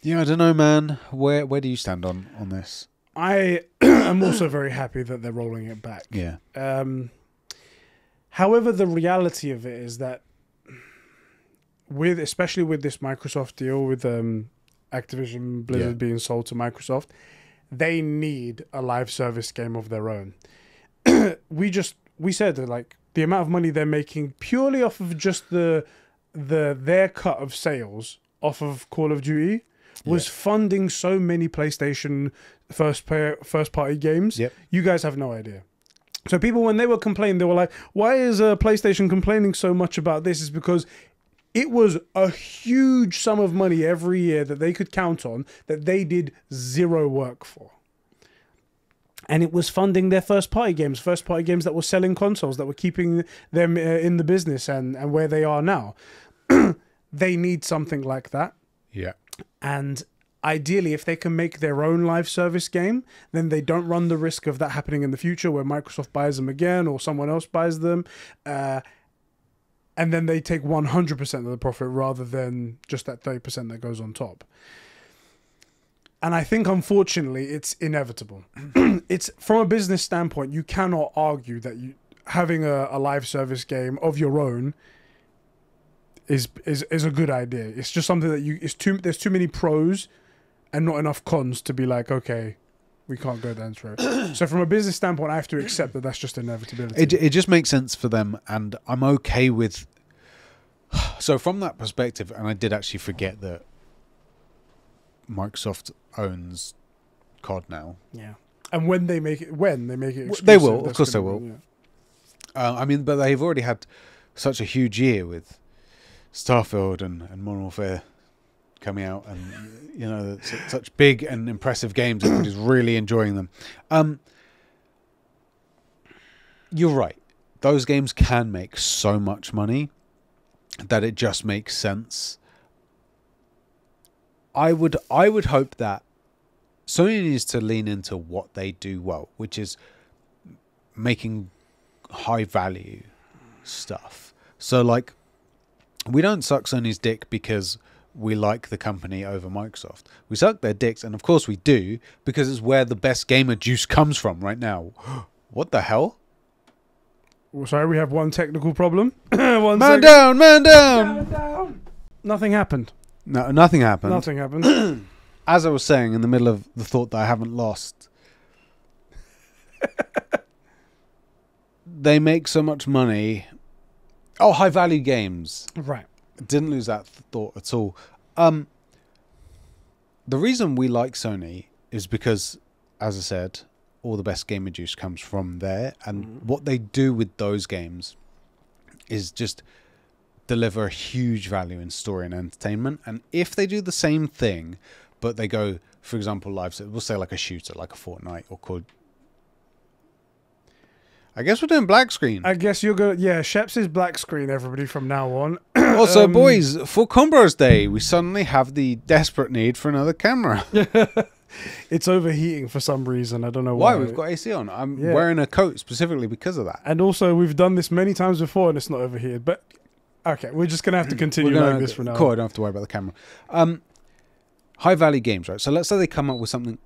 Speaker 2: yeah, I don't know, man. Where do you stand on this?
Speaker 1: I am also very happy that they're rolling it back.
Speaker 2: Yeah.
Speaker 1: However, the reality of it is that especially with this Microsoft deal with Activision Blizzard being sold to Microsoft, they need a live service game of their own. we said that like the amount of money they're making purely off of just their cut of sales off of Call of Duty was funding so many PlayStation first party games.
Speaker 2: Yep.
Speaker 1: You guys have no idea. So people, when they were complaining, they were like, why is PlayStation complaining so much about this? Is because it was a huge sum of money every year that they could count on that they did zero work for. And it was funding their first party games that were selling consoles, that were keeping them in the business and where they are now. They need something like that.
Speaker 2: Yeah.
Speaker 1: And ideally, if they can make their own live service game, then they don't run the risk of that happening in the future where Microsoft buys them again or someone else buys them. And then they take 100% of the profit rather than just that 30% that goes on top. And I think, unfortunately, it's inevitable. It's from a business standpoint, you cannot argue that having a live service game of your own is a good idea. It's just something that there's too many pros and not enough cons to be like, okay, we can't go down this road. So from a business standpoint, I have to accept that that's just inevitability.
Speaker 2: It just makes sense for them, and I'm okay with. So from that perspective, and I did actually forget that Microsoft owns COD now.
Speaker 1: Yeah, and when they make it exclusive,
Speaker 2: they will. Of course, they will.
Speaker 1: Yeah.
Speaker 2: I mean, but they've already had such a huge year with Starfield and Modern Warfare coming out, and you know, such big and impressive games. Everybody's really enjoying them. You're right. Those games can make so much money that it just makes sense. I would hope that Sony needs to lean into what they do well, which is making high value stuff. So like, we don't suck Sony's dick because we like the company over Microsoft. We suck their dicks, and of course we do, because it's where the best gamer juice comes from right now. What the hell?
Speaker 1: Well, sorry, we have one technical problem.
Speaker 2: Man down!
Speaker 1: Nothing happened.
Speaker 2: No, nothing happened.
Speaker 1: Nothing happened.
Speaker 2: As I was saying in the middle of the thought that I haven't lost, they make so much money. Oh, high value games.
Speaker 1: Right.
Speaker 2: Didn't lose that thought at all. The reason we like Sony is because, as I said, all the best gamer juice comes from there, and what they do with those games is just deliver a huge value in story and entertainment. And if they do the same thing, but they go, for example, live, we'll say like a shooter, like a Fortnite or called. I guess we're doing black screen.
Speaker 1: I guess you're going to... Yeah, Sheps is black screen, everybody, from now on.
Speaker 2: Also, boys, for Conbros Day, we suddenly have the desperate need for another camera.
Speaker 1: It's overheating for some reason. I don't know why.
Speaker 2: Why? We've got AC on. I'm wearing a coat specifically because of that.
Speaker 1: And also, we've done this many times before and it's not overheated. But, okay, we're just going to have to continue like this for now.
Speaker 2: Cool, I don't have to worry about the camera. High-value games, right? So let's say they come up with something...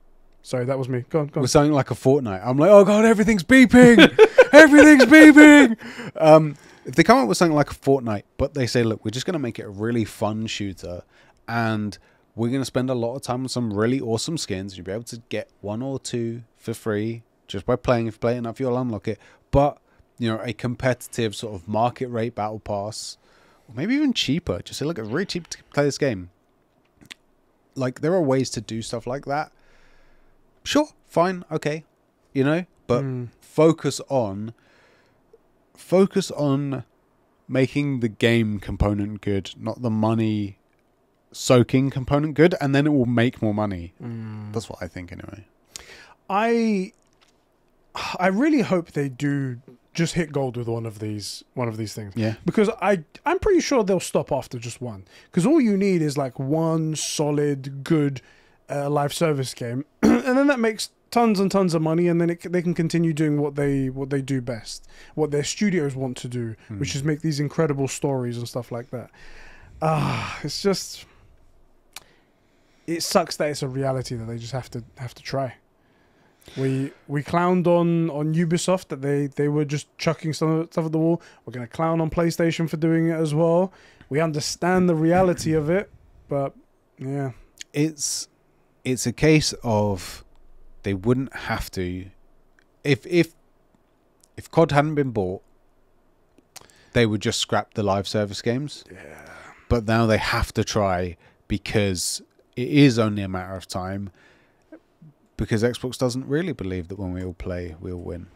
Speaker 1: Sorry, that was me. Go on.
Speaker 2: With something like a Fortnite. I'm like, oh, God, everything's beeping. Everything's beeping. If they come up with something like a Fortnite, but they say, look, we're just going to make it a really fun shooter, and we're going to spend a lot of time on some really awesome skins. You'll be able to get 1 or 2 for free just by playing. If you play enough, you'll unlock it. But, you know, a competitive sort of market rate battle pass, or maybe even cheaper. Just say, look, it's really cheap to play this game. Like, there are ways to do stuff like that. Sure, fine, okay, you know, but focus on making the game component good, not the money soaking component good, and then it will make more money. That's what I think anyway.
Speaker 1: I really hope they do just hit gold with one of these things. Yeah. Because I'm pretty sure they'll stop after just one. Because all you need is like one solid, good live service game, and then that makes tons and tons of money, and then they can continue doing what they do best, what their studios want to do, which is make these incredible stories and stuff like that. It's just, it sucks that it's a reality that they just have to try. We clowned on Ubisoft that they were just chucking stuff at the wall. We're going to clown on PlayStation for doing it as well. We understand the reality of it, but yeah,
Speaker 2: it's a case of they wouldn't have to. If COD hadn't been bought, they would just scrap the live service games. Yeah. But now they have to try because it is only a matter of time. Because Xbox doesn't really believe that when we all play, we'll win.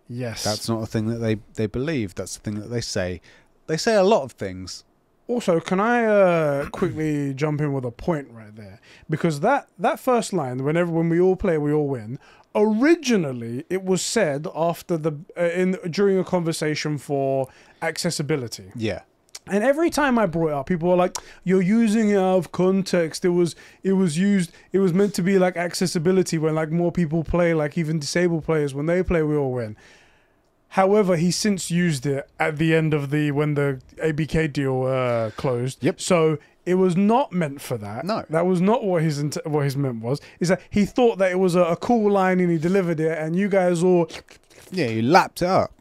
Speaker 1: Yes.
Speaker 2: That's not a thing that they believe. That's the thing that they say. They say a lot of things.
Speaker 1: Also, can I quickly jump in with a point right there? Because that first line, when we all play, we all win. Originally, it was said after during a conversation for accessibility.
Speaker 2: Yeah.
Speaker 1: And every time I brought it up, people were like, "You're using it out of context. It was meant to be like accessibility when like more people play, like even disabled players, when they play, we all win." However, he since used it at the end of when the ABK deal closed. Yep. So it was not meant for that. No, that was not what his meant was. Is that he thought that it was a cool line and he delivered it, and you guys all
Speaker 2: you lapped it up,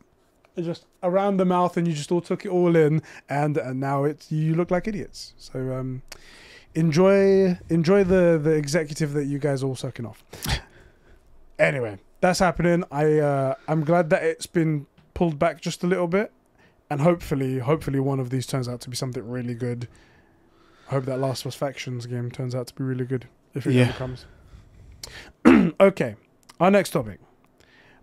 Speaker 1: just around the mouth, and you just all took it all in, and now you look like idiots. So enjoy the executive that you guys are all sucking off. Anyway. That's happening. I'm glad that it's been pulled back just a little bit, and hopefully one of these turns out to be something really good. I hope that Last of Us Factions game turns out to be really good if it ever comes. Okay, our next topic.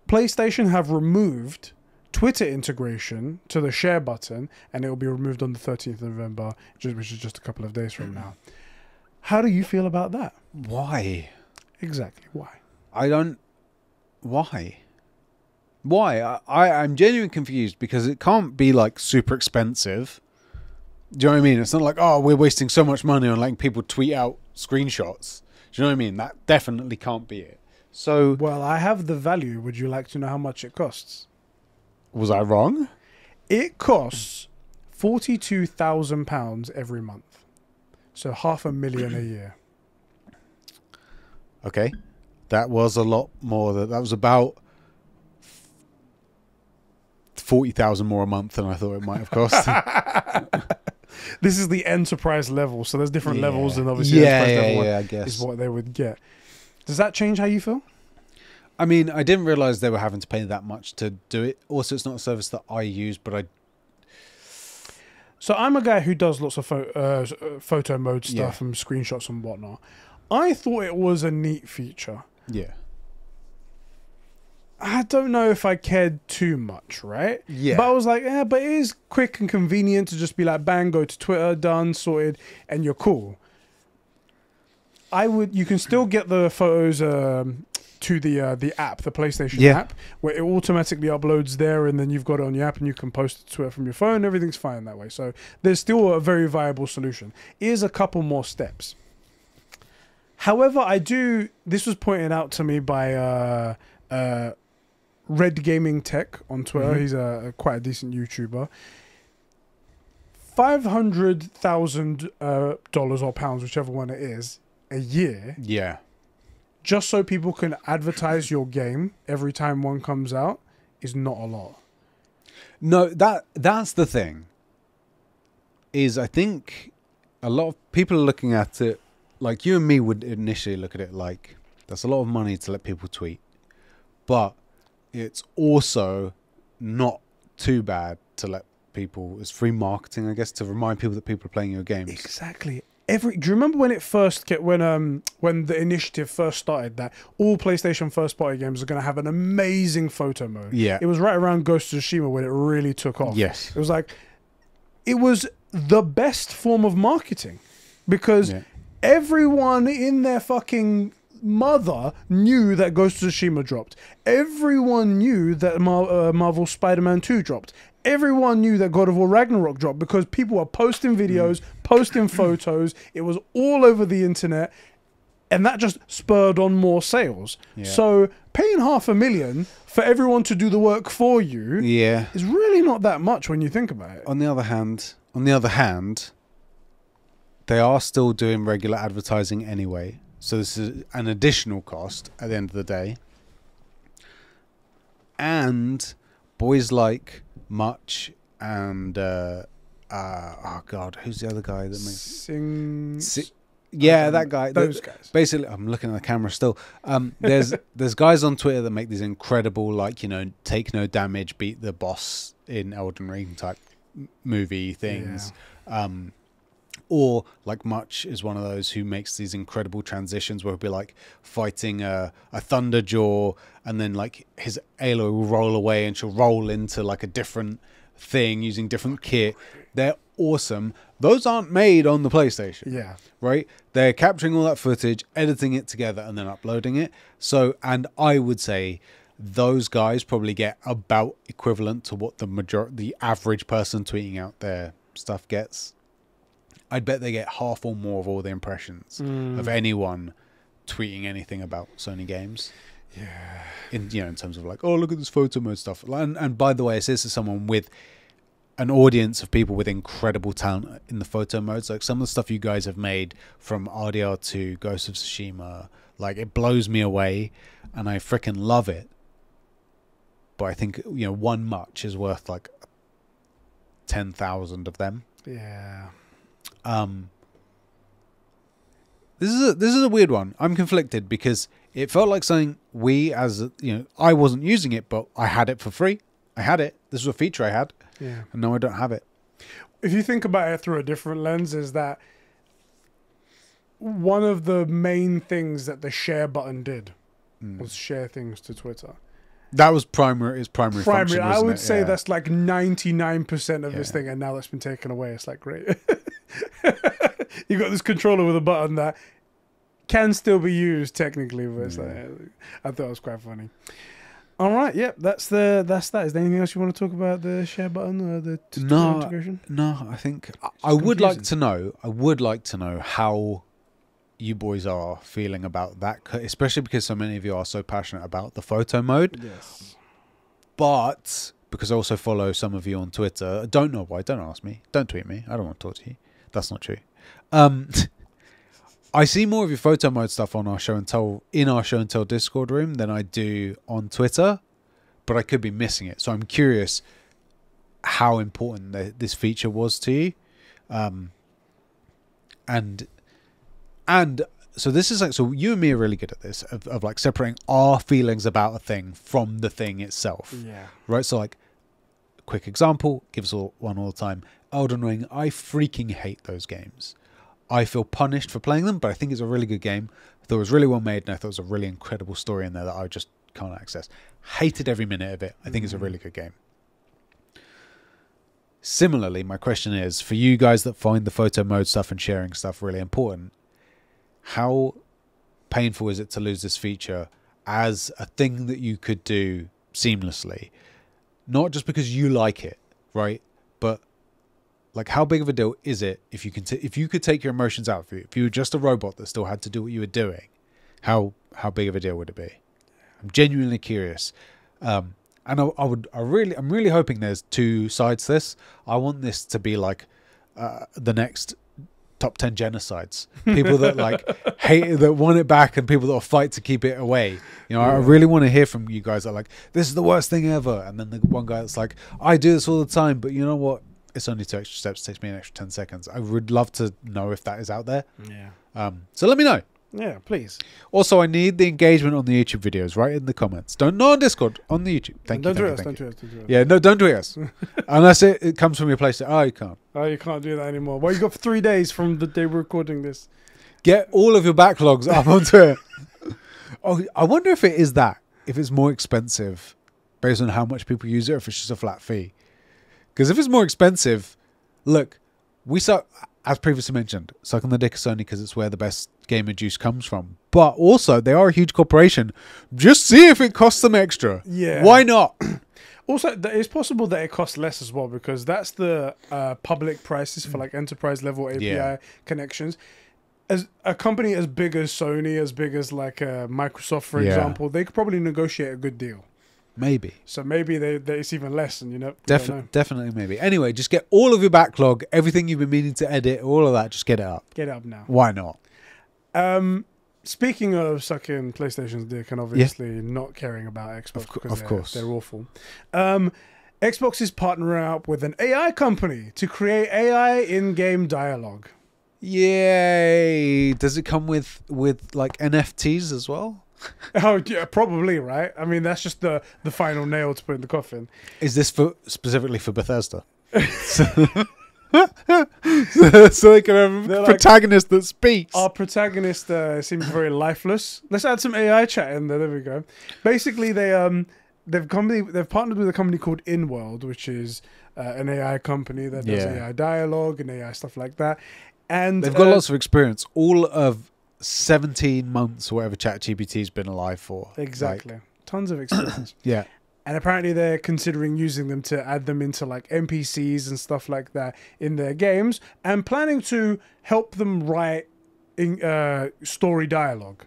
Speaker 1: PlayStation have removed Twitter integration to the share button, and it will be removed on the 13th of November, which is just a couple of days from now. How do you feel about that?
Speaker 2: Why?
Speaker 1: Exactly, why?
Speaker 2: Why? I'm genuinely confused because it can't be like super expensive. Do you know what I mean? It's not like, oh, we're wasting so much money on letting people tweet out screenshots. Do you know what I mean? That definitely can't be it. So,
Speaker 1: well, I have the value. Would you like to know how much it costs?
Speaker 2: Was I wrong?
Speaker 1: It costs £42,000 every month. So $500,000 a year.
Speaker 2: Okay. That was a lot more. That was about 40,000 more a month than I thought it might have cost.
Speaker 1: This is the enterprise level, so there's different levels, and obviously enterprise level
Speaker 2: I guess
Speaker 1: is what they would get. Does that change how you feel?
Speaker 2: I mean, I didn't realize they were having to pay that much to do it. Also, it's not a service that I use, but
Speaker 1: So I'm a guy who does lots of photo mode stuff and screenshots and whatnot. I thought it was a neat feature.
Speaker 2: Yeah.
Speaker 1: I don't know if I cared too much, right?
Speaker 2: Yeah.
Speaker 1: But I was like, yeah, but it is quick and convenient to just be like, bang, go to Twitter, done, sorted, and you're cool. You can still get the photos to the app, the PlayStation app, where it automatically uploads there, and then you've got it on your app, and you can post it to Twitter from your phone. Everything's fine that way. So there's still a very viable solution. Here's a couple more steps. However, this was pointed out to me by Red Gaming Tech on Twitter. He's quite a decent YouTuber. $500,000 or pounds, whichever one it is, a year.
Speaker 2: Yeah.
Speaker 1: Just so people can advertise your game every time one comes out is not a lot.
Speaker 2: No, that's the thing. Is I think a lot of people are looking at it like you and me would initially look at it like that's a lot of money to let people tweet, but it's also not too bad to let people. It's free marketing, I guess, to remind people that people are playing your games.
Speaker 1: Exactly. Do you remember when it first when the initiative first started that all PlayStation first party games are going to have an amazing photo mode?
Speaker 2: Yeah.
Speaker 1: It was right around Ghost of Tsushima when it really took off.
Speaker 2: Yes.
Speaker 1: It was like it was the best form of marketing because everyone in their fucking mother knew that Ghost of Tsushima dropped. Everyone knew that Marvel Spider-Man 2 dropped. Everyone knew that God of War Ragnarok dropped because people were posting videos, posting photos. It was all over the internet, and that just spurred on more sales. Yeah. So paying $500,000 for everyone to do the work for you is really not that much when you think about it.
Speaker 2: On the other hand, they are still doing regular advertising anyway. So this is an additional cost at the end of the day. And boys like Much and oh god, who's the other guy that makes that guy.
Speaker 1: Those guys.
Speaker 2: Basically, I'm looking at the camera still. There's guys on Twitter that make these incredible, like, you know, take no damage, beat the boss in Elden Ring type movie things. Yeah. Or like Much is one of those who makes these incredible transitions where he'll be like fighting a Thunderjaw, and then like his Aloy will roll away and she'll roll into like a different thing using different kit. They're awesome. Those aren't made on the PlayStation.
Speaker 1: Yeah.
Speaker 2: Right? They're capturing all that footage, editing it together, and then uploading it. So, and I would say those guys probably get about equivalent to what the average person tweeting out their stuff gets. I'd bet they get half or more of all the impressions of anyone tweeting anything about Sony games.
Speaker 1: Yeah.
Speaker 2: In terms of like, oh, look at this photo mode stuff. And by the way, this is someone with an audience of people with incredible talent in the photo modes. Like some of the stuff you guys have made from RDR to Ghost of Tsushima, like it blows me away and I freaking love it. But I think, one Much is worth like 10,000 of them.
Speaker 1: Yeah.
Speaker 2: This is a weird one. I'm conflicted because it felt like something I wasn't using it, but I had it for free. I had it. This was a feature I had.
Speaker 1: Yeah.
Speaker 2: And now I don't have it.
Speaker 1: If you think about it through a different lens, is that one of the main things that the share button did was share things to Twitter.
Speaker 2: That was its primary function,
Speaker 1: I would
Speaker 2: it?
Speaker 1: say that's like 99% of this thing, and now that's been taken away. It's like, great. You got this controller with a button that can still be used technically, but it's like, I thought it was quite funny. All right, that's that. Is there anything else you want to talk about the share button or the integration?
Speaker 2: No, I think I would like to know how you boys are feeling about that, especially because so many of you are so passionate about the photo mode.
Speaker 1: Yes.
Speaker 2: But because I also follow some of you on Twitter, I don't know why. Don't ask me. Don't tweet me. I don't want to talk to you. That's not true. I see more of your photo mode stuff on our show and tell Discord room than I do on Twitter, but I could be missing it. So I'm curious how important this feature was to you. And so this is like, so you and me are really good at this of like separating our feelings about a thing from the thing itself.
Speaker 1: Yeah.
Speaker 2: Right. So like, quick example, give us one all the time. Elden Ring. I freaking hate those games. I feel punished for playing them, but I think it's a really good game. I thought it was really well made, and I thought it was a really incredible story in there that I just can't access. Hated every minute of it. I think it's a really good game. Similarly, my question is, for you guys that find the photo mode stuff and sharing stuff really important, how painful is it to lose this feature as a thing that you could do seamlessly? Not just because you like it, right? But like, how big of a deal is it if you can if you could take your emotions out of you? If you were just a robot that still had to do what you were doing, how big of a deal would it be? I'm genuinely curious. And I'm really hoping there's two sides to this. I want this to be like the next top 10 genocides. People that like hate it, that want it back, and people that will fight to keep it away. You know, I really want to hear from you guys that are like, this is the worst thing ever. And then the one guy that's like, I do this all the time, but you know what? It's only 2 extra steps. It takes me an extra 10 seconds. I would love to know if that is out there.
Speaker 1: Yeah.
Speaker 2: So let me know.
Speaker 1: Yeah, please.
Speaker 2: Also, I need the engagement on the YouTube videos. Right in the comments. Not on Discord, on the YouTube. Thank you.
Speaker 1: Don't tweet us.
Speaker 2: Yeah, no, don't tweet us. Unless it comes from your place. Oh, you can't.
Speaker 1: Oh, you can't do that anymore. Well, you got 3 days from the day we're recording this.
Speaker 2: Get all of your backlogs up on Twitter. Oh, I wonder if it is that. If it's more expensive based on how much people use it, or if it's just a flat fee. Because if it's more expensive, look, we suck, as previously mentioned, suck on the dick of Sony because it's where the best gamer juice comes from. But also, they are a huge corporation. Just see if it costs them extra.
Speaker 1: Yeah.
Speaker 2: Why not?
Speaker 1: Also, it's possible that it costs less as well, because that's the public prices for like enterprise level API connections. As a company as big as Sony, as big as like Microsoft, for example, they could probably negotiate a good deal.
Speaker 2: Maybe.
Speaker 1: So maybe it's even less, and
Speaker 2: definitely maybe. Anyway, just get all of your backlog, everything you've been meaning to edit, all of that, just get it up.
Speaker 1: Get it up now.
Speaker 2: Why not?
Speaker 1: Speaking of sucking PlayStation's dick and obviously not caring about Xbox, because they're awful. Xbox is partnering up with an AI company to create AI in-game dialogue.
Speaker 2: Yay! Does it come with like NFTs as well?
Speaker 1: Oh yeah, probably, right? I mean, that's just the final nail to put in the coffin.
Speaker 2: Is this specifically for Bethesda? so they can have a protagonist that speaks.
Speaker 1: Our protagonist seems very lifeless. Let's add some AI chat in there. There we go. Basically, they've partnered with a company called InWorld, which is an AI company that does AI dialogue and AI stuff like that. And
Speaker 2: they've got lots of experience. All of 17 months or whatever ChatGPT's been alive for.
Speaker 1: Exactly. Like, tons of experience.
Speaker 2: Yeah.
Speaker 1: And apparently they're considering using them to add them into like NPCs and stuff like that in their games, and planning to help them write story dialogue.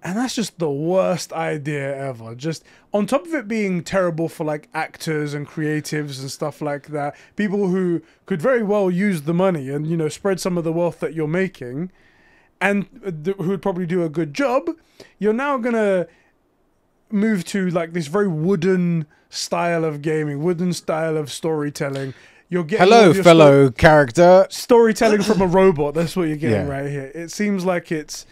Speaker 1: And that's just the worst idea ever. Just on top of it being terrible for like actors and creatives and stuff like that, people who could very well use the money and, you know, spread some of the wealth that you're making, and who would probably do a good job, you're now going to move to like this very wooden style of gaming, wooden style of storytelling. You're getting
Speaker 2: hello, fellow character.
Speaker 1: Storytelling from a robot. That's what you're getting right here. It seems like it's...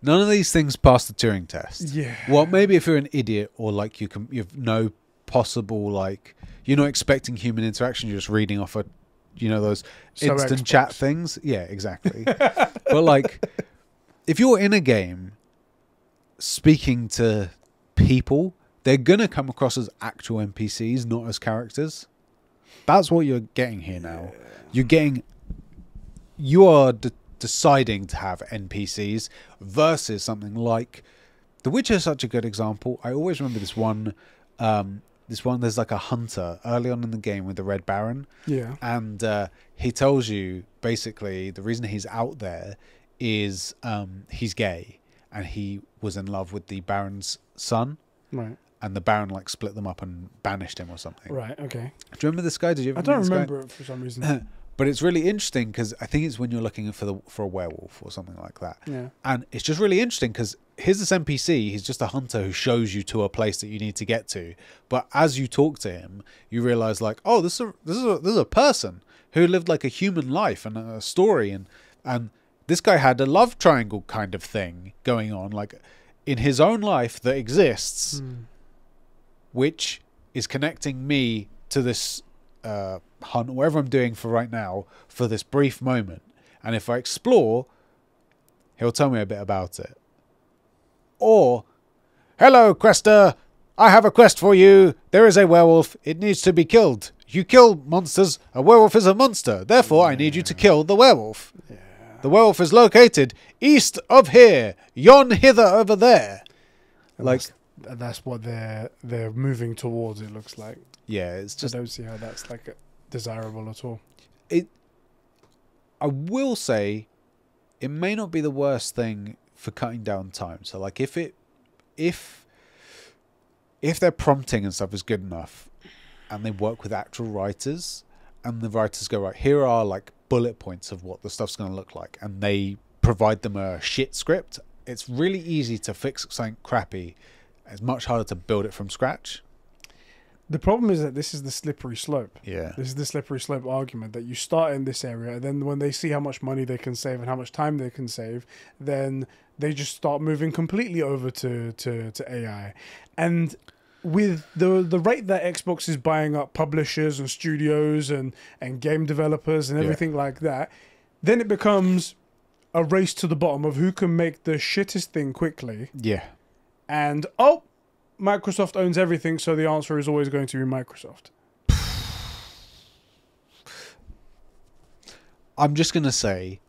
Speaker 2: None of these things pass the Turing test.
Speaker 1: Yeah.
Speaker 2: Well, maybe if you're an idiot, or like you've no possible, like, you're not expecting human interaction, you're just reading off a, you know, those instant chat things. Yeah, exactly. But like, if you're in a game speaking to people, they're gonna come across as actual NPCs, not as characters. That's what you're getting here now. You are deciding to have NPCs versus something like The Witcher is such a good example. I always remember this one. There's like a hunter early on in the game with the Red Baron.
Speaker 1: Yeah.
Speaker 2: And he tells you basically the reason he's out there is he's gay, and he was in love with the Baron's son.
Speaker 1: Right.
Speaker 2: And the Baron like split them up and banished him or something.
Speaker 1: Right. Okay.
Speaker 2: Do you remember this guy? Did you?
Speaker 1: I don't remember it for some reason.
Speaker 2: But it's really interesting because I think it's when you're looking for a werewolf or something like that.
Speaker 1: Yeah. And
Speaker 2: it's just really interesting because here's this NPC. He's just a hunter who shows you to a place that you need to get to. But as you talk to him, you realize like, oh, this is a person who lived like a human life and a story, and this guy had a love triangle kind of thing going on, like in his own life that exists, which is connecting me to this hunt, whatever I'm doing for right now, for this brief moment. And if I explore, he'll tell me a bit about it. Or Hello, quester. I have a quest for you. There is a werewolf. It needs to be killed. You kill monsters. A werewolf is a monster. Therefore, I need you to kill the werewolf.
Speaker 1: Yeah.
Speaker 2: The werewolf is located east of here. Yon hither over there.
Speaker 1: And
Speaker 2: Like,
Speaker 1: that's what they're moving towards. It looks like.
Speaker 2: yeah, it's just.
Speaker 1: I don't see how that's like desirable at all.
Speaker 2: I will say, it may not be the worst thing for cutting down time. So, like, if their prompting and stuff is good enough, and they work with actual writers, and the writers go, right, here are like bullet points of what the stuff's going to look like, and they provide them a shit script, it's really easy to fix something crappy. It's much harder to build it from scratch.
Speaker 1: The problem is that this is the slippery slope.
Speaker 2: Yeah.
Speaker 1: This is the slippery slope argument that you start in this area, and then when they see how much money they can save and how much time they can save, then they just start moving completely over to AI. And with the rate that Xbox is buying up publishers and studios and game developers and everything like that, then it becomes a race to the bottom of who can make the shittest thing quickly.
Speaker 2: Yeah.
Speaker 1: And, Microsoft owns everything, so the answer is always going to be Microsoft.
Speaker 2: I'm just going to say,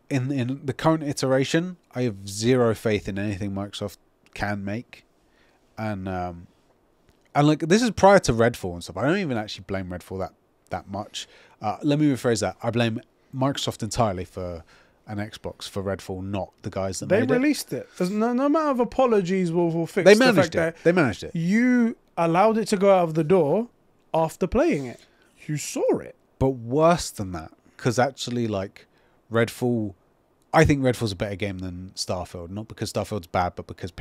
Speaker 2: in the current iteration, I have zero faith in anything Microsoft can make. And like, this is prior to Redfall and stuff. I don't even actually blame Redfall that much. Let me rephrase that. I blame Microsoft entirely for an Xbox for Redfall, not the guys that made it.
Speaker 1: They released it. There's no amount of apologies will fix
Speaker 2: They
Speaker 1: the fact
Speaker 2: managed it.
Speaker 1: that
Speaker 2: They managed it.
Speaker 1: you allowed it to go out of the door after playing it. You saw it.
Speaker 2: But worse than that, because actually, like, Redfall, I think Redfall's a better game than Starfield. Not because Starfield's bad, but because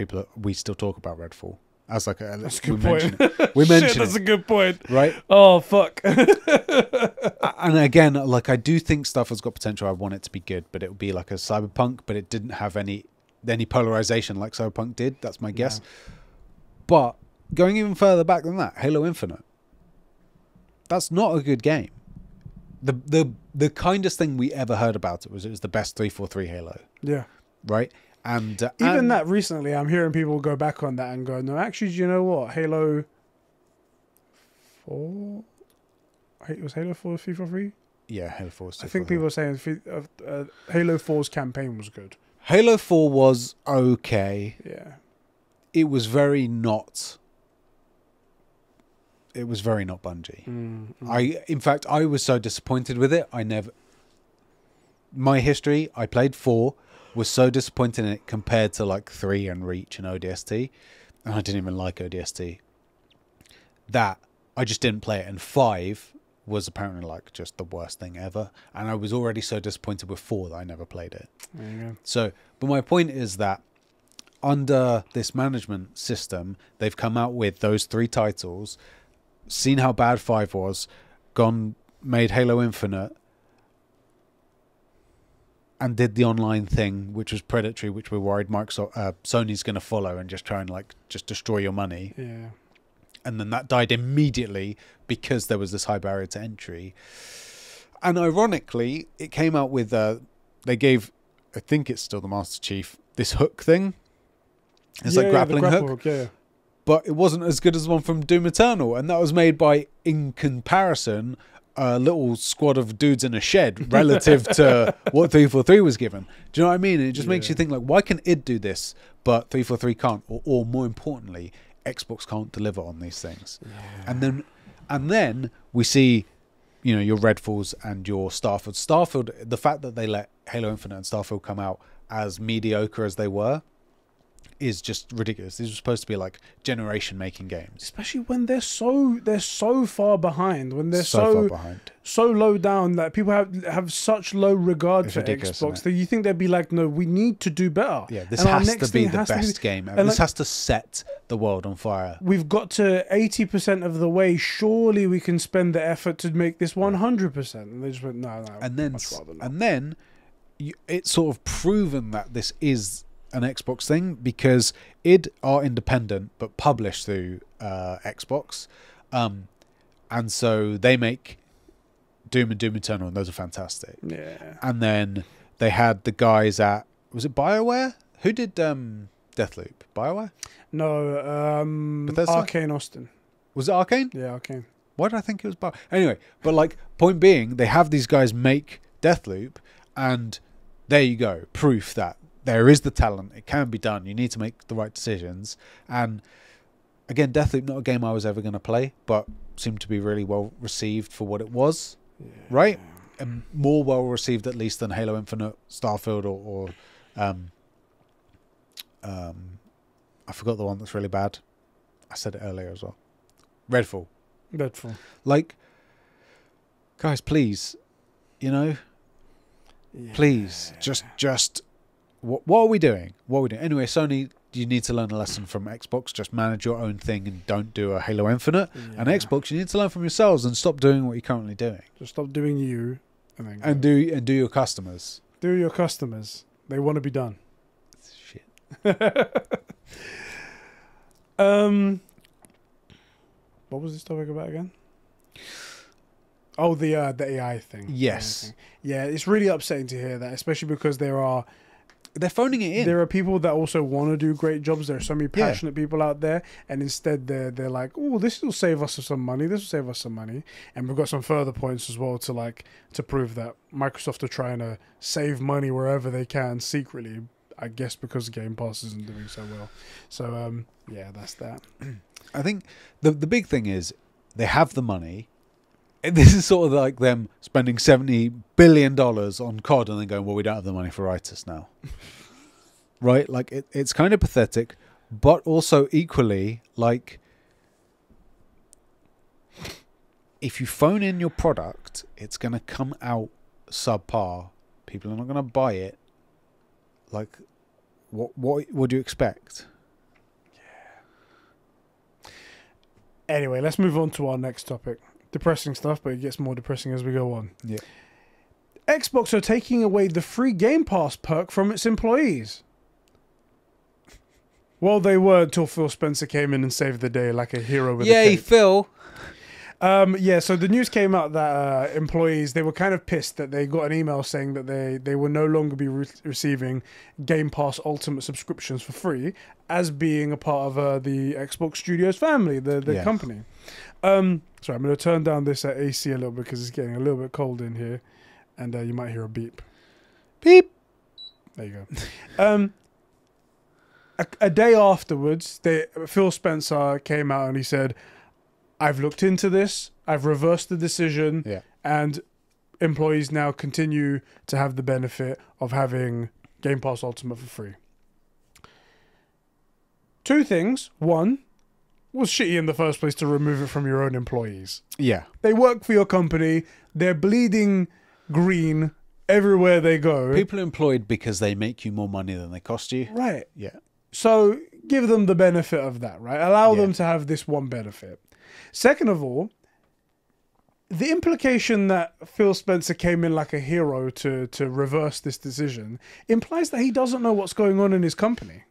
Speaker 2: we still talk about Redfall. As like
Speaker 1: That's a good point.
Speaker 2: We mentioned
Speaker 1: Shit, that's
Speaker 2: it,
Speaker 1: a good point.
Speaker 2: right?
Speaker 1: Oh, fuck.
Speaker 2: And again, like, I do think Starfield's got potential. I want it to be good, but it would be like a Cyberpunk, but it didn't have any polarization like Cyberpunk did. That's my guess.
Speaker 1: No.
Speaker 2: But going even further back than that, Halo Infinite. That's not a good game. The kindest thing we ever heard about it was the best 343 Halo.
Speaker 1: Yeah.
Speaker 2: Right? And
Speaker 1: even that recently, I'm hearing people go back on that and go, no, actually, do you know what? Halo 4? Was Halo 4 343?
Speaker 2: Yeah, Halo 4 was
Speaker 1: I think people are saying Halo 4's campaign was good.
Speaker 2: Halo 4 was okay.
Speaker 1: Yeah.
Speaker 2: It was very not Bungie. In fact, I was so disappointed with it. My history, I played 4, was so disappointed in it compared to like 3 and Reach and ODST. And I didn't even like ODST. That, I just didn't play it. And 5 was apparently like just the worst thing ever. And I was already so disappointed with 4 that I never played it.
Speaker 1: There you go.
Speaker 2: So, but my point is that under this management system, they've come out with those 3 titles, seen how bad 5 was, made Halo Infinite, and did the online thing, which was predatory, which we're worried Sony's going to follow and just try and like just destroy your money.
Speaker 1: Yeah.
Speaker 2: And then that died immediately because there was this high barrier to entry. And ironically, it came out with they gave, I think it's still the Master Chief, this hook thing. It's like grappling hook.
Speaker 1: Yeah.
Speaker 2: But it wasn't as good as one from Doom Eternal, and that was made by, in comparison, a little squad of dudes in a shed relative to what 343 was given. Do you know what I mean? And it just makes you think, like, why can id do this, but 343 can't? Or more importantly, Xbox can't deliver on these things. Yeah. And then we see, you know, your Redfalls and your Starfield. Starfield, the fact that they let Halo Infinite and Starfield come out as mediocre as they were is just ridiculous. These are supposed to be like generation making games,
Speaker 1: especially when they're so far behind, when they're
Speaker 2: so far behind,
Speaker 1: so low down that people have such low regard for Xbox that you think they'd be like, no, we need to do better.
Speaker 2: Yeah, this has to be the best game. And this has to set the world on fire.
Speaker 1: We've got to 80% of the way. Surely we can spend the effort to make this 100%. And they just went, no.
Speaker 2: And then it's sort of proven that this is an Xbox thing, because id are independent but published through Xbox, and so they make Doom and Doom Eternal, and those are fantastic.
Speaker 1: Yeah.
Speaker 2: And then they had the guys at, was it BioWare? Who did Deathloop. BioWare?
Speaker 1: No,
Speaker 2: Bethesda?
Speaker 1: Arcane Austin.
Speaker 2: Was it Arcane?
Speaker 1: Yeah, Arcane.
Speaker 2: Why did I think it was BioWare? Anyway, but like, point being, they have these guys make Deathloop, and there you go. Proof that there is the talent. It can be done. You need to make the right decisions. And again, Deathloop, not a game I was ever going to play, but seemed to be really well received for what it was. Yeah. Right? And more well received at least than Halo Infinite, Starfield, or I forgot the one that's really bad. I said it earlier as well. Redfall. Like, guys, please, please, just what are we doing? Anyway, Sony, you need to learn a lesson from Xbox. Just manage your own thing and don't do a Halo Infinite. Yeah. And Xbox, you need to learn from yourselves and stop doing what you're currently doing.
Speaker 1: Just stop doing you,
Speaker 2: and do your customers.
Speaker 1: Do your customers. They want to be done.
Speaker 2: Shit.
Speaker 1: What was this topic about again? Oh, the AI thing.
Speaker 2: Yes.
Speaker 1: Yeah, it's really upsetting to hear that, especially because they're
Speaker 2: phoning it in.
Speaker 1: There are people that also want to do great jobs. There are so many passionate people out there, and instead they're like, oh, this will save us some money. This will save us some money. And we've got some further points as well to prove that Microsoft are trying to save money wherever they can secretly. I guess because Game Pass isn't doing so well. So yeah, that's that.
Speaker 2: I think the big thing is they have the money. This is sort of like them spending $70 billion on COD and then going, well, we don't have the money for writers now. Right? Like, it's kind of pathetic, but also equally, like, if you phone in your product, it's going to come out subpar. People are not going to buy it. Like, what do you expect?
Speaker 1: Yeah. Anyway, let's move on to our next topic. Depressing stuff, but it gets more depressing as we go on.
Speaker 2: Yeah.
Speaker 1: Xbox are taking away the free Game Pass perk from its employees. Well, they were until Phil Spencer came in and saved the day like a hero with a cape.
Speaker 2: Yay, Phil!
Speaker 1: Yeah, so the news came out that employees, they were kind of pissed that they got an email saying that they will no longer be receiving Game Pass Ultimate subscriptions for free as being a part of the Xbox Studios family, the company. Sorry, I'm going to turn down this AC a little bit because it's getting a little bit cold in here, and you might hear a beep.
Speaker 2: Beep!
Speaker 1: There you go. A day afterwards, Phil Spencer came out and he said, I've looked into this, I've reversed the decision, and employees now continue to have the benefit of having Game Pass Ultimate for free. Two things. One, was shitty in the first place to remove it from your own employees.
Speaker 2: Yeah.
Speaker 1: They work for your company, they're bleeding green everywhere they go.
Speaker 2: People are employed because they make you more money than they cost you.
Speaker 1: Right.
Speaker 2: Yeah.
Speaker 1: So give them the benefit of that, right? Allow them to have this one benefit. Second of all, the implication that Phil Spencer came in like a hero to reverse this decision implies that he doesn't know what's going on in his company.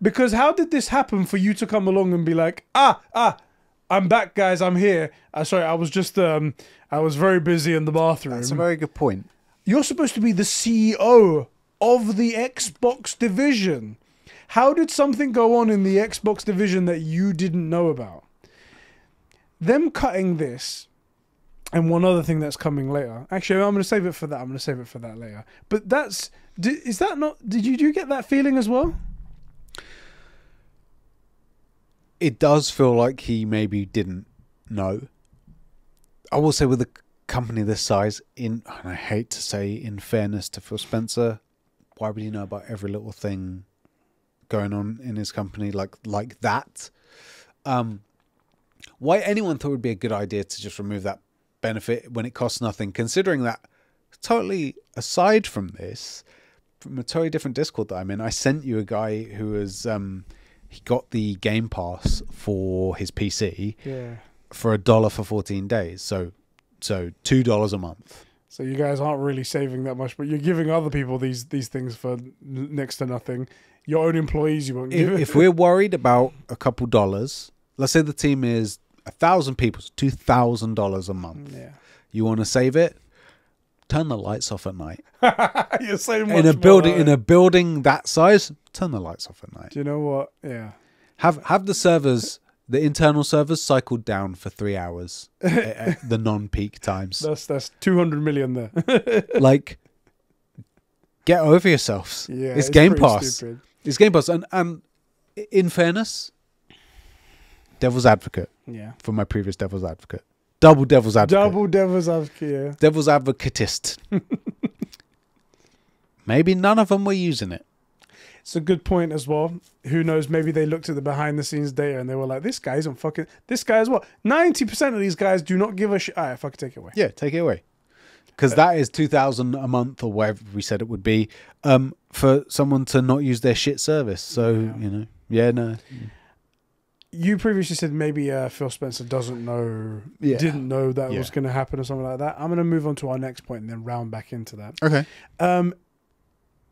Speaker 1: Because how did this happen for you to come along and be like, I'm back, guys, I'm here. Sorry, I was just, I was very busy in the bathroom.
Speaker 2: That's a very good point.
Speaker 1: You're supposed to be the CEO of the Xbox division. How did something go on in the Xbox division that you didn't know about? Them cutting this, and one other thing that's coming later. Actually, I'm going to save it for that. I'm going to save it for that later. But is that not? Did you get that feeling as well?
Speaker 2: It does feel like he maybe didn't know. I will say with a company this size, and I hate to say in fairness to Phil Spencer, why would he know about every little thing going on in his company like that? Why anyone thought it would be a good idea to just remove that benefit when it costs nothing, considering that totally aside from this, from a totally different Discord that I'm in, I sent you a guy who was he got the Game Pass for his PC for $1 for 14 days, so $2 a month.
Speaker 1: So you guys aren't really saving that much, but you're giving other people these things for next to nothing. Your own employees, you won't give it.
Speaker 2: If we're worried about a couple dollars, let's say the team is 1,000 people, so $2,000 a month.
Speaker 1: Yeah.
Speaker 2: You want to save it? turn the lights off at night.
Speaker 1: You're saying much
Speaker 2: In a
Speaker 1: more,
Speaker 2: building,
Speaker 1: right?
Speaker 2: in a building that size, turn the lights off at night.
Speaker 1: Do you know what? Yeah.
Speaker 2: Have the servers, the internal servers, cycled down for 3 hours at the non-peak times.
Speaker 1: That's 200 million there.
Speaker 2: Like, get over yourselves.
Speaker 1: Yeah,
Speaker 2: it's Game
Speaker 1: pretty
Speaker 2: Pass.
Speaker 1: stupid.
Speaker 2: It's Game Pass, and in fairness, devil's advocate
Speaker 1: Yeah.
Speaker 2: for my previous devil's advocate, double devil's advocate,
Speaker 1: Double devil's advocate. Yeah.
Speaker 2: devil's advocatist. Maybe none of them were using it.
Speaker 1: It's a good point as well. Who knows? Maybe they looked at the behind the scenes data and they were like, "This guy isn't fucking. This guy is what? 90% of these guys do not give a shit. All right, fucking take it away."
Speaker 2: Yeah, take it away. Because that is 2,000 a month or whatever we said it would be for someone to not use their shit service. So, you know, yeah, no.
Speaker 1: You previously said maybe Phil Spencer didn't know that was going to happen or something like that. I'm going to move on to our next point and then round back into that.
Speaker 2: Okay.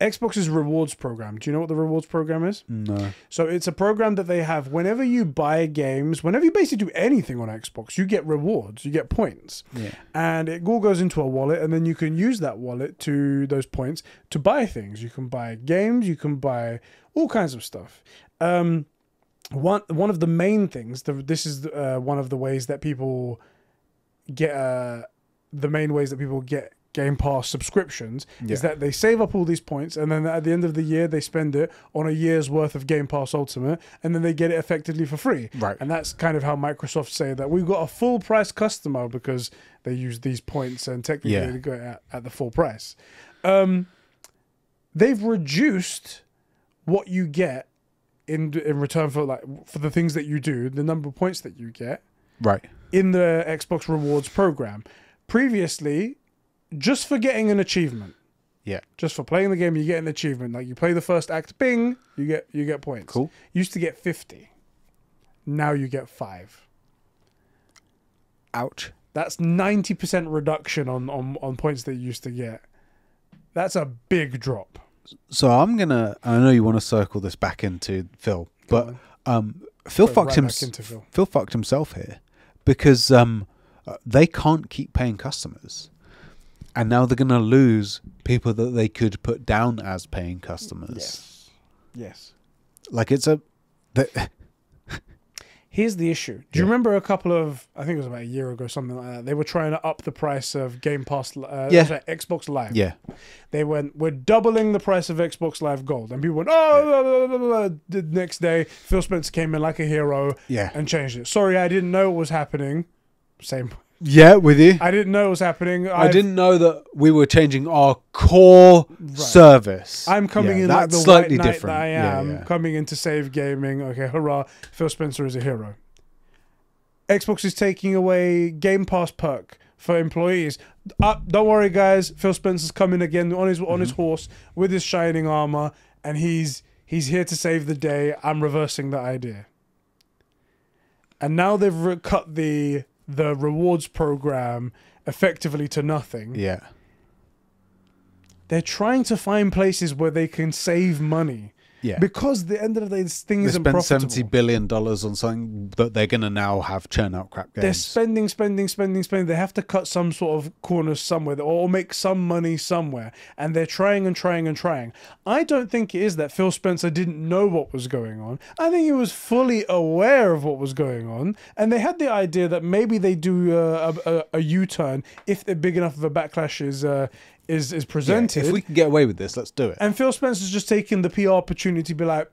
Speaker 1: Xbox's rewards program. Do you know what the rewards program is?
Speaker 2: No.
Speaker 1: So it's a program that they have whenever you buy games, whenever you basically do anything on Xbox, you get rewards, you get points.
Speaker 2: Yeah.
Speaker 1: And it all goes into a wallet, and then you can use that wallet to those points to buy things. You can buy games, you can buy all kinds of stuff. One of the main things, this is one of the ways that people get the main ways that people get Game Pass subscriptions is that they save up all these points, and then at the end of the year they spend it on a year's worth of Game Pass Ultimate, and then they get it effectively for free.
Speaker 2: Right.
Speaker 1: And that's kind of how Microsoft say that we've got a full price customer because they use these points and technically they go at the full price. They've reduced what you get in return for the things that you do, the number of points that you get.
Speaker 2: Right.
Speaker 1: In the Xbox Rewards program. Previously, just for getting an achievement.
Speaker 2: Yeah.
Speaker 1: Just for playing the game, you get an achievement. Like you play the first act, bing, you get points.
Speaker 2: Cool.
Speaker 1: Used to get 50. Now you get 5.
Speaker 2: Ouch.
Speaker 1: That's 90% reduction on points that you used to get. That's a big drop.
Speaker 2: So I know you want to circle this back into Phil, but Phil fucked Phil fucked himself here because they can't keep paying customers. And now they're going to lose people that they could put down as paying customers.
Speaker 1: Yes.
Speaker 2: Like
Speaker 1: Here's the issue. Do you remember I think it was about a year ago, something like that, they were trying to up the price of Game Pass, Xbox Live.
Speaker 2: Yeah.
Speaker 1: They went, we're doubling the price of Xbox Live Gold. And people went, the next day, Phil Spencer came in like a hero and changed it. Sorry, I didn't know it was happening. Same.
Speaker 2: Yeah, with you.
Speaker 1: I didn't know it was happening.
Speaker 2: I didn't know that we were changing our core service.
Speaker 1: I'm coming in like the slightly white knight that I am, coming in to save gaming. Okay, hurrah. Phil Spencer is a hero. Xbox is taking away Game Pass perk for employees. Don't worry, guys. Phil Spencer's coming again on his horse with his shining armor, and he's here to save the day. I'm reversing the idea. And now they've cut the rewards program effectively to nothing.
Speaker 2: Yeah.
Speaker 1: They're trying to find places where they can save money. Yeah. Because at the end of the day, this thing isn't profitable.
Speaker 2: $70 billion on something that they're going to now have churn out crap games.
Speaker 1: They're spending. They have to cut some sort of corners somewhere or make some money somewhere. And they're trying and trying and trying. I don't think it is that Phil Spencer didn't know what was going on. I think he was fully aware of what was going on. And they had the idea that maybe they do a U-turn if they're big enough of a backlash is presented.
Speaker 2: Yeah, if we can get away with this, let's do it.
Speaker 1: And Phil Spencer's just taking the PR opportunity to be like,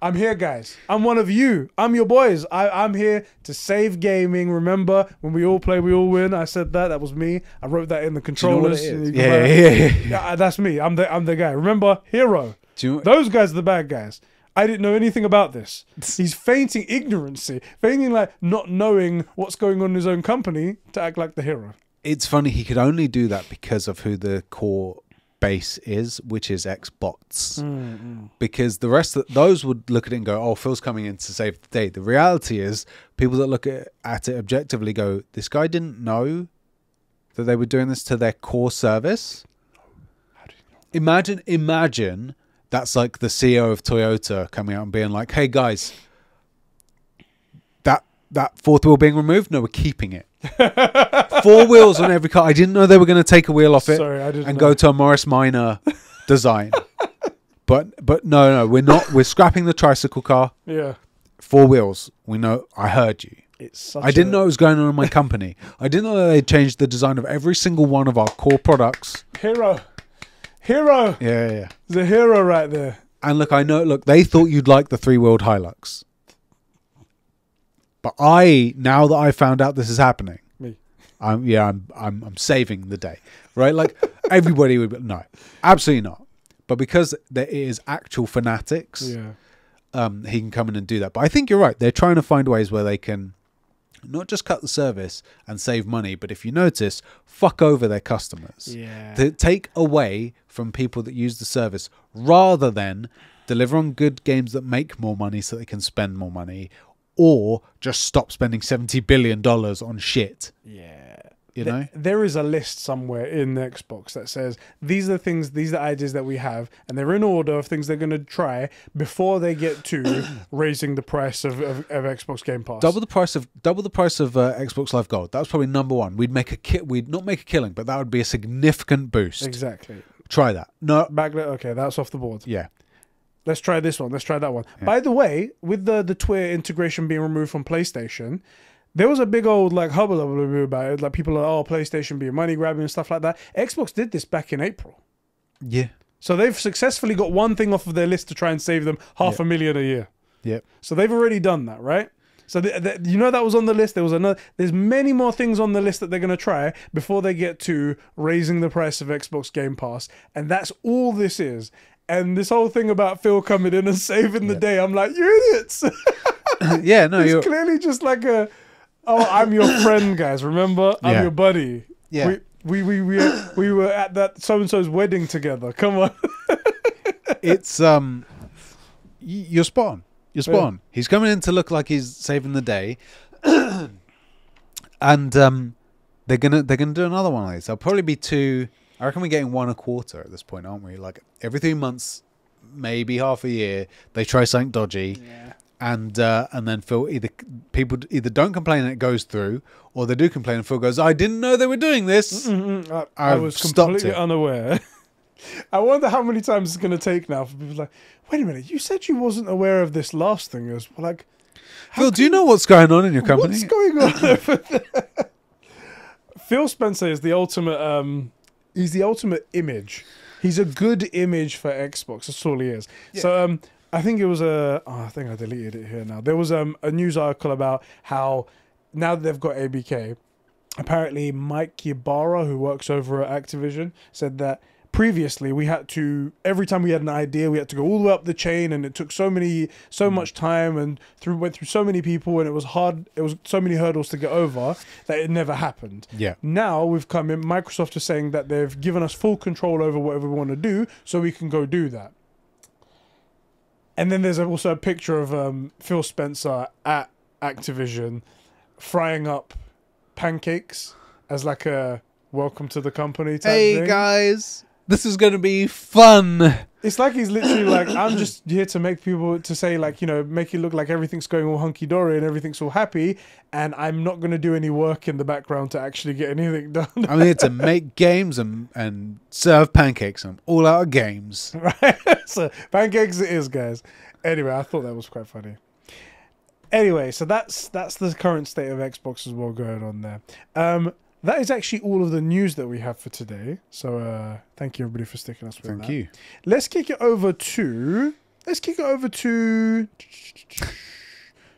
Speaker 1: I'm here, guys. I'm one of you. I'm your boys. I'm here to save gaming. Remember, when we all play, we all win. I said that. That was me. I wrote that in the controllers.
Speaker 2: Do you know what it is?
Speaker 1: Yeah, that's me. I'm the guy. Remember, hero. Those guys are the bad guys. I didn't know anything about this. He's feigning ignorancy, feigning like not knowing what's going on in his own company to act like the hero.
Speaker 2: It's funny, he could only do that because of who the core base is, which is Xbots. Because the rest of those would look at it and go, oh, Phil's coming in to save the day. The reality is, people that look at it objectively go, this guy didn't know that they were doing this to their core service. How do you know? Imagine that's like the CEO of Toyota coming out and being like, hey guys, that fourth wheel being removed? No, we're keeping it. 4 wheels on every car. I didn't know they were going to take a wheel off it
Speaker 1: Sorry, I didn't
Speaker 2: and
Speaker 1: know.
Speaker 2: go to a Morris Minor design. But no, we're not. We're scrapping the tricycle car.
Speaker 1: Yeah.
Speaker 2: 4 wheels. We know. I heard you.
Speaker 1: It's such
Speaker 2: I didn't know it was going on in my company. I didn't know that they changed the design of every single one of our core products.
Speaker 1: Hero.
Speaker 2: Yeah.
Speaker 1: The hero right there.
Speaker 2: And look, I know. Look, they thought you'd like the 3-wheeled Hilux, but now that I found out this is happening,
Speaker 1: Me.
Speaker 2: I'm saving the day, right? Like everybody would, no, absolutely not. But because there is actual fanatics, he can come in and do that. But I think you're right. They're trying to find ways where they can not just cut the service and save money, but if you notice, fuck over their customers.
Speaker 1: Yeah.
Speaker 2: To take away from people that use the service rather than deliver on good games that make more money so they can spend more money, or just stop spending $70 billion on shit.
Speaker 1: Yeah.
Speaker 2: You know?
Speaker 1: There is a list somewhere in the Xbox that says these are things, these are ideas that we have, and they're in order of things they're going to try before they get to raising the price of Xbox Game Pass.
Speaker 2: Double the price of Xbox Live Gold. That was probably number one. We'd not make a killing, but that would be a significant boost.
Speaker 1: Exactly.
Speaker 2: Try that. No.
Speaker 1: Okay, that's off the board.
Speaker 2: Yeah.
Speaker 1: Let's try this one. Let's try that one.
Speaker 2: Yeah.
Speaker 1: By the way, with the Twitter integration being removed from PlayStation, there was a big old like hubbub about it. Like people are, PlayStation being money grabbing and stuff like that. Xbox did this back in April.
Speaker 2: Yeah.
Speaker 1: So they've successfully got one thing off of their list to try and save them $500,000 a year.
Speaker 2: Yep.
Speaker 1: So they've already done that, right? So that was on the list. There was another. There's many more things on the list that they're going to try before they get to raising the price of Xbox Game Pass, and that's all this is. And this whole thing about Phil coming in and saving the day, I'm like, you idiots.
Speaker 2: Yeah, no,
Speaker 1: it's clearly just like I'm your friend, guys. Remember, I'm your buddy.
Speaker 2: Yeah.
Speaker 1: We were at that so and so's wedding together. Come on.
Speaker 2: It's you're spot on. You're spot on. He's coming in to look like he's saving the day, and they're gonna do another one of these. There'll probably be 2. I reckon we're getting 1 a quarter at this point, aren't we? Like every 3 months, maybe half a year, they try something dodgy.
Speaker 1: Yeah.
Speaker 2: And then Phil people either don't complain and it goes through, or they do complain and Phil goes, I didn't know they were doing this.
Speaker 1: I was completely unaware. I wonder how many times it's going to take now for people like, wait a minute, you said you wasn't aware of this last thing. It was like,
Speaker 2: Phil, do you know what's going on in your company?
Speaker 1: What's going on over there? Phil Spencer is the ultimate. He's the ultimate image. He's a good image for Xbox. That's all he is. Yeah. So I think it was I think I deleted it here now. There was a news article about how now that they've got ABK, apparently Mike Ybarra, who works over at Activision, said that previously we had to, every time we had an idea, we had to go all the way up the chain, and it took so much time and went through so many people, and it was hard. It was so many hurdles to get over that it never happened.
Speaker 2: Yeah. Now
Speaker 1: we've come in. Microsoft is saying that they've given us full control over whatever we want to do, so we can go do that. And then there's also a picture of Phil Spencer at Activision frying up pancakes as like a welcome to the company type thing.
Speaker 2: Hey guys, this is going to be fun.
Speaker 1: It's like he's literally like, I'm just here to make people, to say like, you know, make it look like everything's going all hunky-dory and everything's all happy, and I'm not going to do any work in the background to actually get anything done.
Speaker 2: I'm here to make games and serve pancakes. I'm all out of games.
Speaker 1: Right? So pancakes it is, guys. Anyway, I thought that was quite funny. Anyway, so that's the current state of Xbox as well going on there. That is actually all of the news that we have for today. So thank you everybody for sticking us with that.
Speaker 2: Thank you.
Speaker 1: Let's kick it over to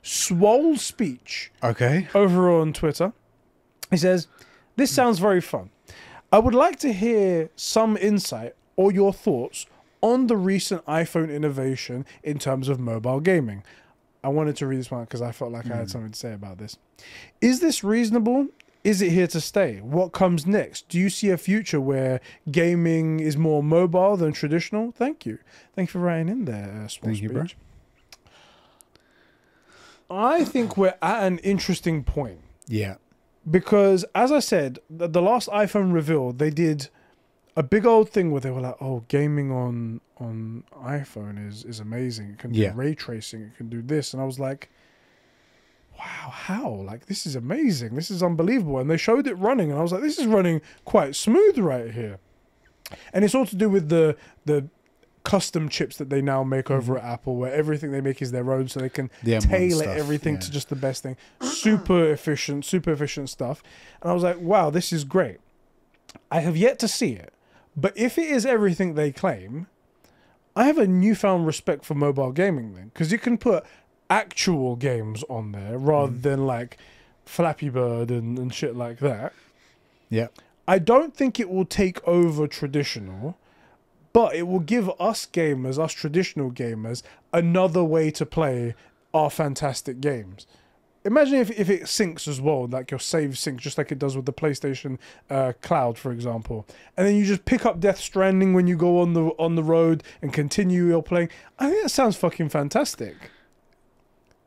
Speaker 1: Swole's speech.
Speaker 2: Okay.
Speaker 1: Over on Twitter. He says, "This sounds very fun. I would like to hear some insight or your thoughts on the recent iPhone innovation in terms of mobile gaming." I wanted to read this one because I felt like I had something to say about this. Is this reasonable? Is it here to stay? What comes next? Do you see a future where gaming is more mobile than traditional? Thank you. Thank you for writing in there,
Speaker 2: Thank you, bro.
Speaker 1: I think we're at an interesting point.
Speaker 2: Yeah.
Speaker 1: Because, as I said, the last iPhone reveal, they did a big old thing where they were like, oh, gaming on iPhone is amazing. It can do ray tracing. It can do this. And I was like, wow, how? Like, this is amazing. This is unbelievable. And they showed it running, and I was like, this is running quite smooth right here. And it's all to do with the custom chips that they now make over at Apple, where everything they make is their own, so they can tailor everything to just the best thing. Super efficient stuff. And I was like, wow, this is great. I have yet to see it, but if it is everything they claim, I have a newfound respect for mobile gaming then, because you can put actual games on there rather than like Flappy Bird and shit like that.
Speaker 2: Yeah.
Speaker 1: I don't think it will take over traditional, but it will give us gamers, us traditional gamers, another way to play our fantastic games. Imagine if it syncs as well, like your save syncs, just like it does with the PlayStation Cloud, for example. And then you just pick up Death Stranding when you go on the road and continue your playing. I think that sounds fucking fantastic.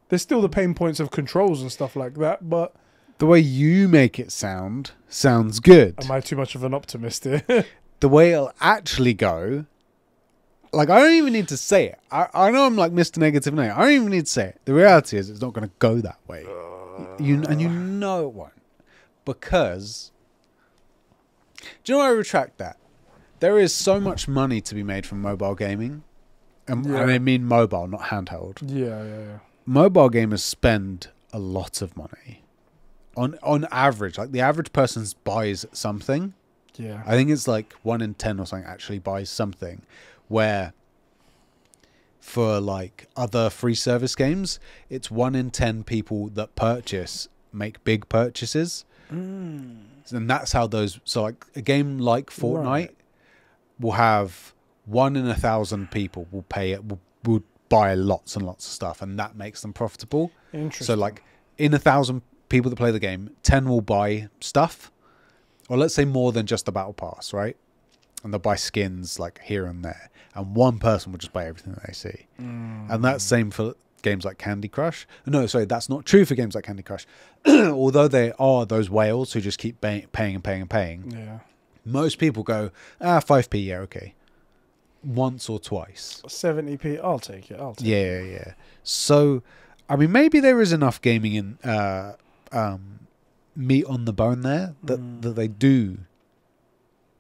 Speaker 1: There's still the pain points of controls and stuff like that, but...
Speaker 2: The way you make it sounds good.
Speaker 1: Am I too much of an optimist here?
Speaker 2: The way it'll actually go, like, I don't even need to say it. I know I'm like Mr. Negative now. I don't even need to say it. The reality is it's not going to go that way. You know it won't. Because, do you know why I retract that? There is so much money to be made from mobile gaming. And I mean mobile, not handheld.
Speaker 1: Yeah.
Speaker 2: Mobile gamers spend a lot of money. On average, like the average person buys something.
Speaker 1: Yeah.
Speaker 2: I think it's like 1 in 10 or something actually buys something, where for like other free service games, it's 1 in 10 people that make big purchases. And that's how those, so like a game like Fortnite will have 1 in 1,000 people will pay it, will buy lots and lots of stuff, and that makes them profitable.
Speaker 1: Interesting.
Speaker 2: So like in 1,000 people that play the game, 10 will buy stuff, or let's say more than just the battle pass, right? And they'll buy skins like here and there, and one person will just buy everything that they see. And that's same for games like Candy Crush. No, sorry, that's not true for games like Candy Crush. Although there are those whales who just keep paying.
Speaker 1: Yeah.
Speaker 2: Most people go, 5p, yeah, okay. Once or twice.
Speaker 1: 70p, I'll take it.
Speaker 2: Yeah. So, I mean, maybe there is enough gaming in meat on the bone there that they do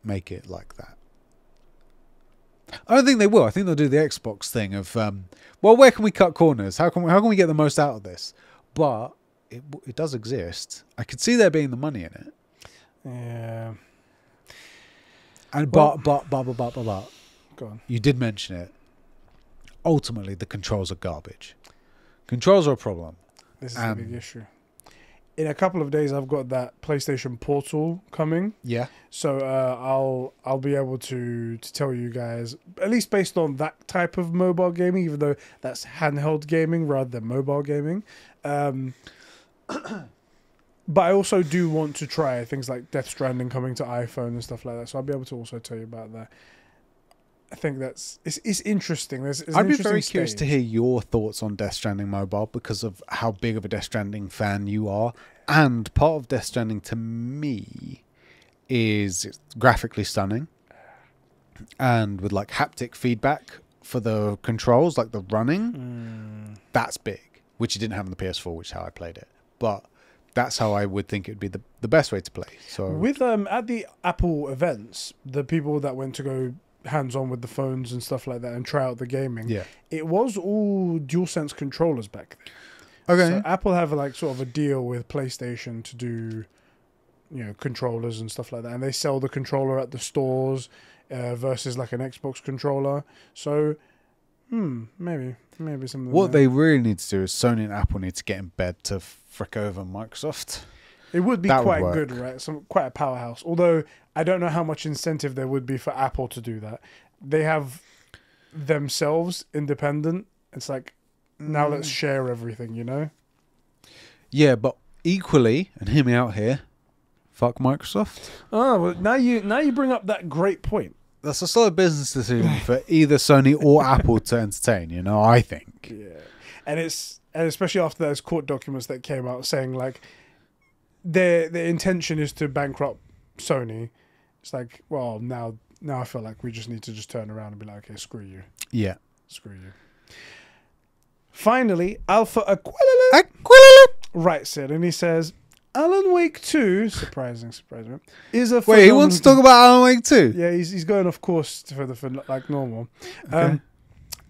Speaker 2: make it like that. I don't think they will. I think they'll do the Xbox thing of, well, where can we cut corners? How can we get the most out of this? But it does exist. I could see there being the money in it.
Speaker 1: Yeah.
Speaker 2: And
Speaker 1: well,
Speaker 2: but
Speaker 1: go on.
Speaker 2: You did mention it. Ultimately, the controls are garbage. Controls are a problem.
Speaker 1: This is a big issue. In a couple of days, I've got that PlayStation Portal coming.
Speaker 2: Yeah.
Speaker 1: So I'll be able to tell you guys, at least based on that type of mobile gaming, even though that's handheld gaming rather than mobile gaming. But I also do want to try things like Death Stranding coming to iPhone and stuff like that. So I'll be able to also tell you about that. I think it's interesting.
Speaker 2: I'd be very curious to hear your thoughts on Death Stranding mobile because of how big of a Death Stranding fan you are. And part of Death Stranding to me is it's graphically stunning and with like haptic feedback for the controls, like the running. That's big, which you didn't have on the PS4, which is how I played it. But that's how I would think it would be the best way to play. So
Speaker 1: with at the Apple events, the people that went to go hands-on with the phones and stuff like that and try out the gaming, it was all DualSense controllers back then.
Speaker 2: Okay.
Speaker 1: So Apple have like sort of a deal with PlayStation to do, controllers and stuff like that, and they sell the controller at the stores versus like an Xbox controller. So maybe something.
Speaker 2: What they really need to do is Sony and Apple need to get in bed to frick over Microsoft.
Speaker 1: It would be quite good, right? Quite a powerhouse. Although I don't know how much incentive there would be for Apple to do that. They have themselves independent. It's like, now let's share everything,
Speaker 2: Yeah, but equally, and hear me out here, fuck Microsoft.
Speaker 1: Oh, well, now you bring up that great point.
Speaker 2: That's a solid business decision for either Sony or Apple to entertain, I think.
Speaker 1: Yeah. And especially after those court documents that came out saying like their intention is to bankrupt Sony. It's like, well, now I feel like we just need to just turn around and be like, okay, screw you.
Speaker 2: Yeah.
Speaker 1: Screw you. Finally, Alpha writes it, and he says, Alan Wake 2, surprising, is a
Speaker 2: Wait, he wants to talk about Alan Wake 2?
Speaker 1: Yeah, he's going off course for like normal.
Speaker 2: Okay.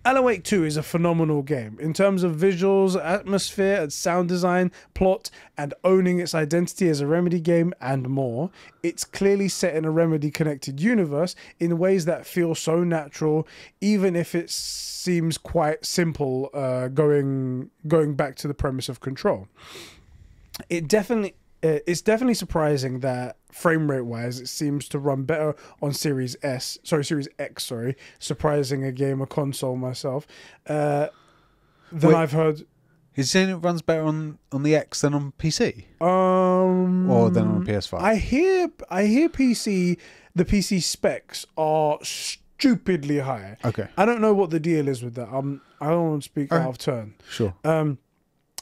Speaker 1: Alan Wake 2 is a phenomenal game in terms of visuals, atmosphere, and sound design, plot, and owning its identity as a Remedy game and more. It's clearly set in a Remedy-connected universe in ways that feel so natural, even if it seems quite simple going back to the premise of Control. It's definitely surprising that frame rate wise it seems to run better on Series X, surprising a gamer console myself than I've heard.
Speaker 2: He's saying it runs better on the X than on PC?
Speaker 1: Or
Speaker 2: than on PS5?
Speaker 1: I hear the PC specs are stupidly high.
Speaker 2: Okay.
Speaker 1: I don't know what the deal is with that. I don't want to speak out of turn.
Speaker 2: Sure.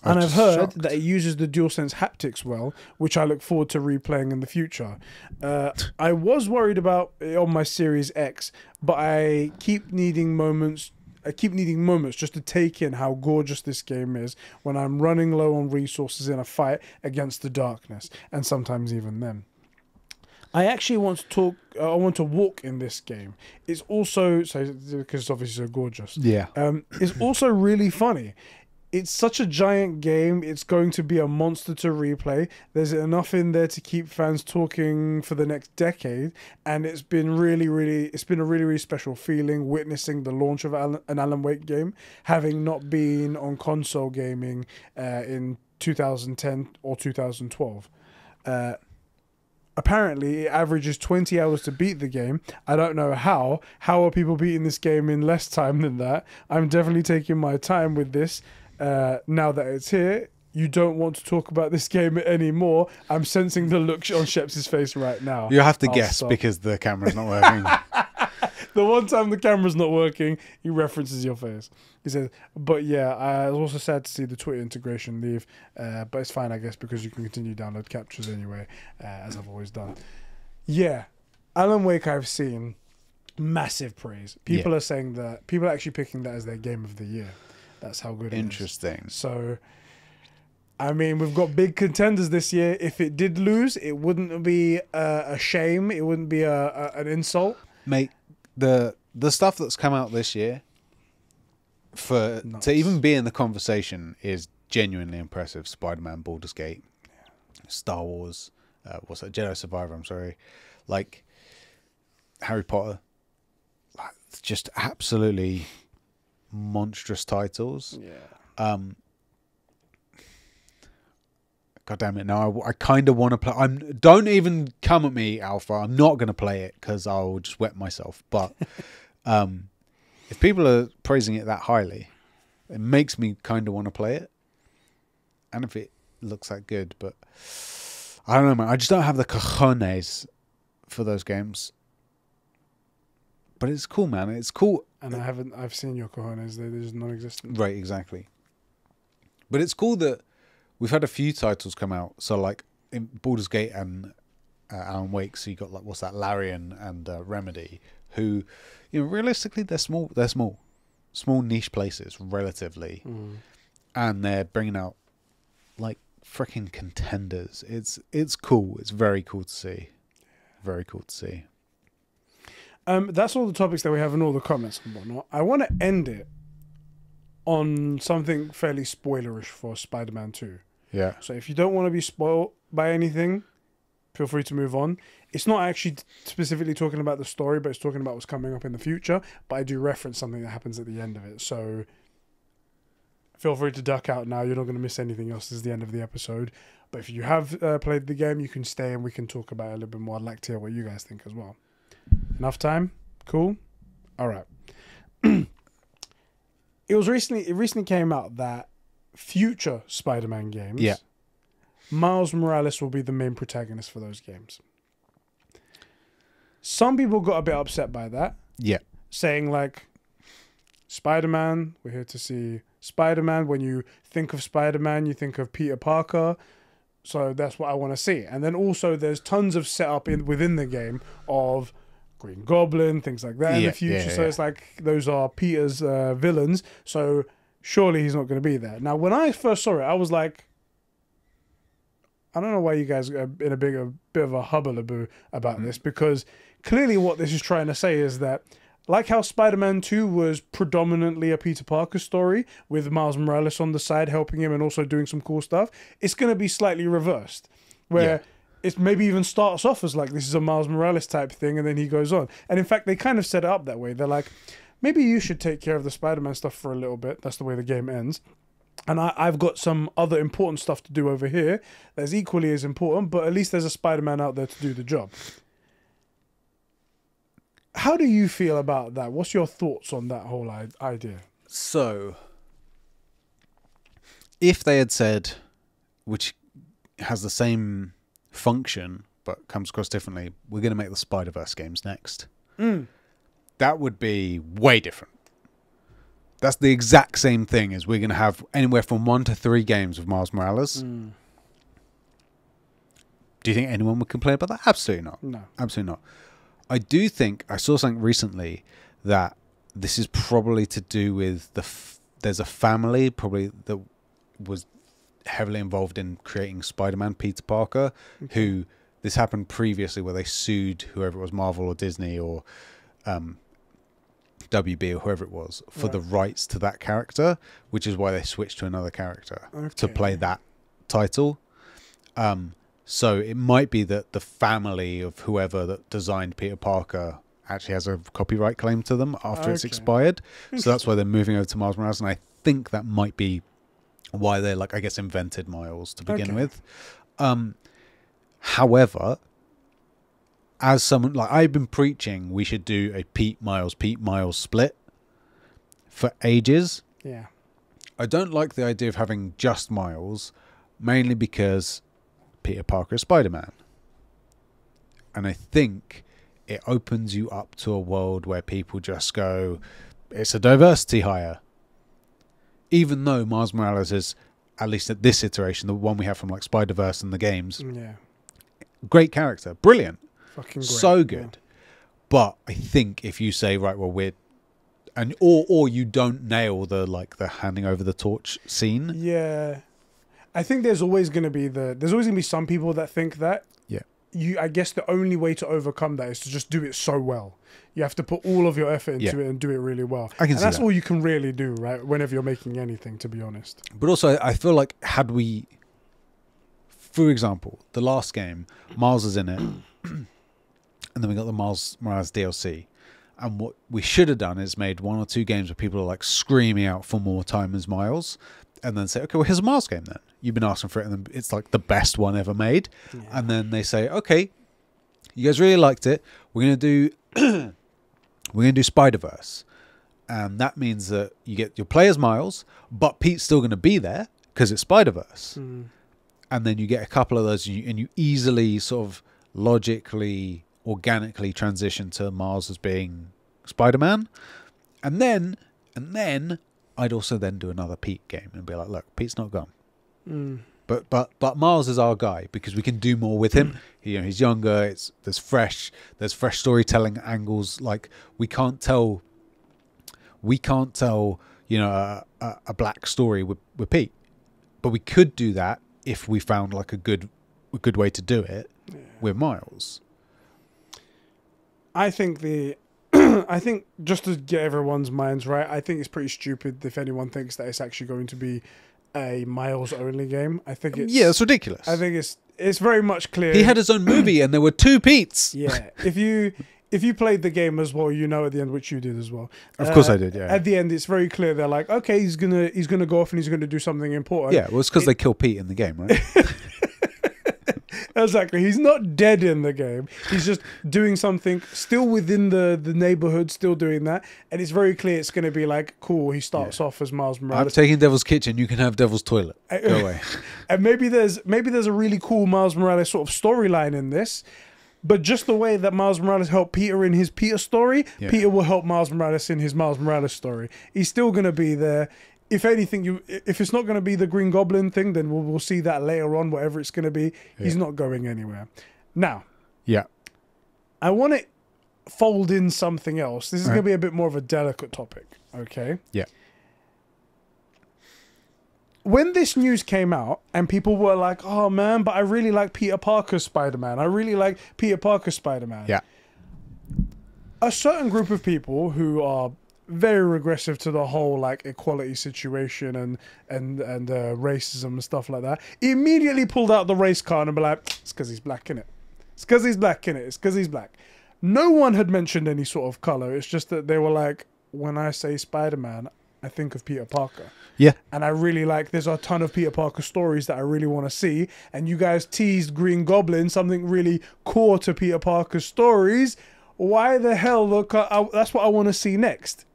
Speaker 1: And I've heard that it uses the DualSense haptics well, which I look forward to replaying in the future. I was worried about it on my Series X, but I keep needing moments just to take in how gorgeous this game is when I'm running low on resources in a fight against the darkness, and sometimes even then. I actually want to talk. I want to walk in this game. It's also because it's obviously so gorgeous.
Speaker 2: Yeah.
Speaker 1: It's also really funny. It's such a giant game. It's going to be a monster to replay. There's enough in there to keep fans talking for the next decade, and it's been a really special feeling witnessing the launch of an Alan Wake game, having not been on console gaming in 2010 or 2012. Apparently, it averages 20 hours to beat the game. I don't know how. How are people beating this game in less time than that? I'm definitely taking my time with this. Now that it's here, you don't want to talk about this game anymore. I'm sensing the look on Sheps' face right now.
Speaker 2: You have to guess because the camera's not working.
Speaker 1: The one time the camera's not working, he references your face. He says, but yeah, I was also sad to see the Twitter integration leave, but it's fine, I guess, because you can continue to download captures anyway, as I've always done. Yeah, Alan Wake I've seen massive praise. People are saying that, people are actually picking that as their game of the year. That's how good it is.
Speaker 2: Interesting.
Speaker 1: So, I mean, we've got big contenders this year. If it did lose, it wouldn't be a shame. It wouldn't be an insult.
Speaker 2: Mate, the stuff that's come out this year, to even be in the conversation, is genuinely impressive. Spider-Man, Baldur's Gate, Star Wars, Jedi Survivor, I'm sorry. Like, Harry Potter. Like, just absolutely monstrous titles. God damn it! Now I kind of want to play. Don't even come at me, Alpha. I'm not going to play it because I'll just wet myself. But if people are praising it that highly, it makes me kind of want to play it. And if it looks that good, but I don't know, man. I just don't have the cojones for those games. But it's cool, man. It's cool.
Speaker 1: And I've seen your cojones. They're just non-existent.
Speaker 2: Right, exactly. But it's cool that we've had a few titles come out. So, like, in Baldur's Gate and Alan Wake, so you got, like, what's that, Larian and Remedy, who, you know, realistically, they're small. They're small. Small niche places, relatively. And they're bringing out, like, freaking contenders. It's cool. It's very cool to see. Very cool to see.
Speaker 1: That's all the topics that we have and all the comments and whatnot. I want to end it on something fairly spoilerish for Spider-Man 2.
Speaker 2: Yeah.
Speaker 1: So if you don't want to be spoiled by anything, feel free to move on. It's not actually specifically talking about the story, but it's talking about what's coming up in the future. But I do reference something that happens at the end of it. So feel free to duck out now. You're not going to miss anything else. This is the end of the episode. But if you have played the game, you can stay and we can talk about it a little bit more. I'd like to hear what you guys think as well. Enough time? Cool? All right. It recently came out that future Spider-Man games, Miles Morales will be the main protagonist for those games. Some people got a bit upset by that. Yeah. Saying like, Spider-Man, we're here to see Spider-Man. When you think of Spider-Man, you think of Peter Parker. So that's what I want to see. And then also there's tons of setup within the game of Green Goblin, things like that in the future. So it's like those are Peter's villains. So surely he's not going to be there. Now, when I first saw it, I was like, I don't know why you guys are in a bit of a hubbalaboo about this, because clearly what this is trying to say is that, like how Spider-Man 2 was predominantly a Peter Parker story with Miles Morales on the side helping him and also doing some cool stuff, it's going to be slightly reversed, where it maybe even starts off as like this is a Miles Morales type thing and then he goes on. And in fact, they kind of set it up that way. They're like, maybe you should take care of the Spider-Man stuff for a little bit. That's the way the game ends. And I've got some other important stuff to do over here that's equally as important, but at least there's a Spider-Man out there to do the job. How do you feel about that? What's your thoughts on that whole idea?
Speaker 2: So, if they had said, which has the same function but comes across differently, we're going to make the Spider-Verse games next. That would be way different. That's the exact same thing as we're going to have anywhere from 1 to 3 games with Miles Morales. Do you think anyone would complain about that? Absolutely not.
Speaker 1: No.
Speaker 2: Absolutely not. I do think I saw something recently that this is probably to do with there's a family probably that was heavily involved in creating Spider-Man, Peter Parker, who this happened previously where they sued whoever it was, Marvel or Disney or WB or whoever it was, for the rights to that character, which is why they switched to another character to play that title. So it might be that the family of whoever that designed Peter Parker actually has a copyright claim to them after it's expired. So that's why they're moving over to Miles Morales. And I think that might be why they, like, I guess, invented Miles to begin with. However, as someone, like, I've been preaching we should do a Pete Miles split for ages.
Speaker 1: Yeah.
Speaker 2: I don't like the idea of having just Miles, mainly because Peter Parker is Spider-Man. And I think it opens you up to a world where people just go, it's a diversity hire. Even though Miles Morales is, at least at this iteration, the one we have from like Spider-Verse and the games, great character, brilliant,
Speaker 1: fucking great.
Speaker 2: So good. But I think if you say, right, well, we're, and or you don't nail the handing over the torch scene.
Speaker 1: Yeah. I think there's always going to be some people that think that. I guess the only way to overcome that is to just do it so well. You have to put all of your effort into it and do it really well. And that's all you can really do, right? Whenever you're making anything, to be honest.
Speaker 2: But also, I feel like had we, for example, the last game, Miles is in it, and then we got the Miles Morales DLC. And what we should have done is made 1 or 2 games where people are like screaming out for more time as Miles, and then say, okay, well, here's a Miles game then. You've been asking for it, and then it's like the best one ever made. Yeah. And then they say, okay, you guys really liked it. We're gonna do Spider-Verse, and that means that you'll play as Miles, but Pete's still gonna be there because it's Spider-Verse. And then you get a couple of those, and you easily sort of logically, organically transition to Miles as being Spider-Man, and then I'd also then do another Pete game and be like, look, Pete's not gone. But Miles is our guy because we can do more with him. He's younger. There's fresh storytelling angles. Like we can't tell a black story with Pete, but we could do that if we found like a good way to do it with Miles.
Speaker 1: I think I think just to get everyone's minds right, I think it's pretty stupid if anyone thinks that it's actually going to be a Miles only game. I think it's
Speaker 2: ridiculous.
Speaker 1: I think it's very much clear.
Speaker 2: He had his own movie and there were 2 Petes.
Speaker 1: Yeah. If you played the game as well, at the end, which you did as well.
Speaker 2: Of course I did, yeah.
Speaker 1: At the end, it's very clear. They're like, okay, he's gonna go off and he's gonna do something important.
Speaker 2: Yeah, well, it's because they kill Pete in the game, right?
Speaker 1: Exactly. He's not dead in the game. He's just doing something still within the neighborhood, still doing that. And it's very clear it's going to be like, cool, he starts off as Miles Morales.
Speaker 2: I'm taking Devil's Kitchen. You can have Devil's Toilet. Go away.
Speaker 1: And maybe there's a really cool Miles Morales sort of storyline in this. But just the way that Miles Morales helped Peter in his Peter story, Peter will help Miles Morales in his Miles Morales story. He's still going to be there. If anything, if it's not going to be the Green Goblin thing, then we'll see that later on, whatever it's going to be. He's not going anywhere. Now, I want to fold in something else. This is going to be a bit more of a delicate topic, okay?
Speaker 2: Yeah.
Speaker 1: when this news came out and people were like, oh man, but I really like Peter Parker's Spider-Man. I really like Peter Parker's Spider-Man.
Speaker 2: Yeah.
Speaker 1: A certain group of people who are very regressive to the whole like equality situation and racism and stuff like that immediately pulled out the race card and be like, it's because he's black, innit? It's because he's black, innit? It's because he's black. No one had mentioned any sort of color. It's just that they were like, when I say Spider-Man, I think of Peter Parker.
Speaker 2: Yeah.
Speaker 1: And I really like, there's a ton of Peter Parker stories that I really want to see. And you guys teased Green Goblin, something really core to Peter Parker's stories. Why the hell? Look, that's what I want to see next.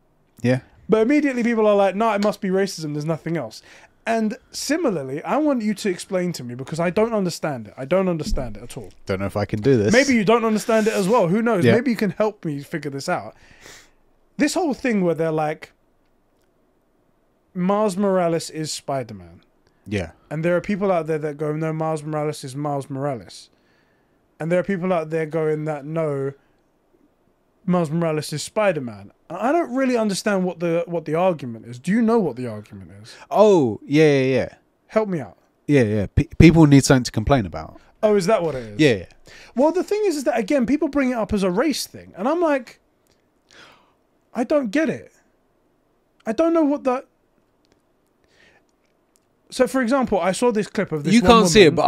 Speaker 2: Yeah.
Speaker 1: But immediately people are like, no, it must be racism. There's nothing else. And similarly, I want you to explain to me because I don't understand it. I don't understand it at all.
Speaker 2: Don't know if I can do this.
Speaker 1: Maybe you don't understand it as well. Who knows?
Speaker 2: Yeah.
Speaker 1: Maybe you can help me figure this out. This whole thing where they're like, Miles Morales is Spider-Man.
Speaker 2: Yeah.
Speaker 1: And there are people out there that go, no, Miles Morales is Miles Morales. And there are people out there going that, no, Miles Morales is Spider-Man. I don't really understand what the argument is. Do you know what the argument is?
Speaker 2: Oh, yeah.
Speaker 1: Help me out.
Speaker 2: Yeah. People need something to complain about.
Speaker 1: Oh, is that what it is?
Speaker 2: Yeah.
Speaker 1: Well, the thing is that, again, people bring it up as a race thing. And I'm like, I don't get it. I don't know what that... So, for example, I saw this clip of this.
Speaker 2: You
Speaker 1: one
Speaker 2: can't
Speaker 1: woman.
Speaker 2: see it, but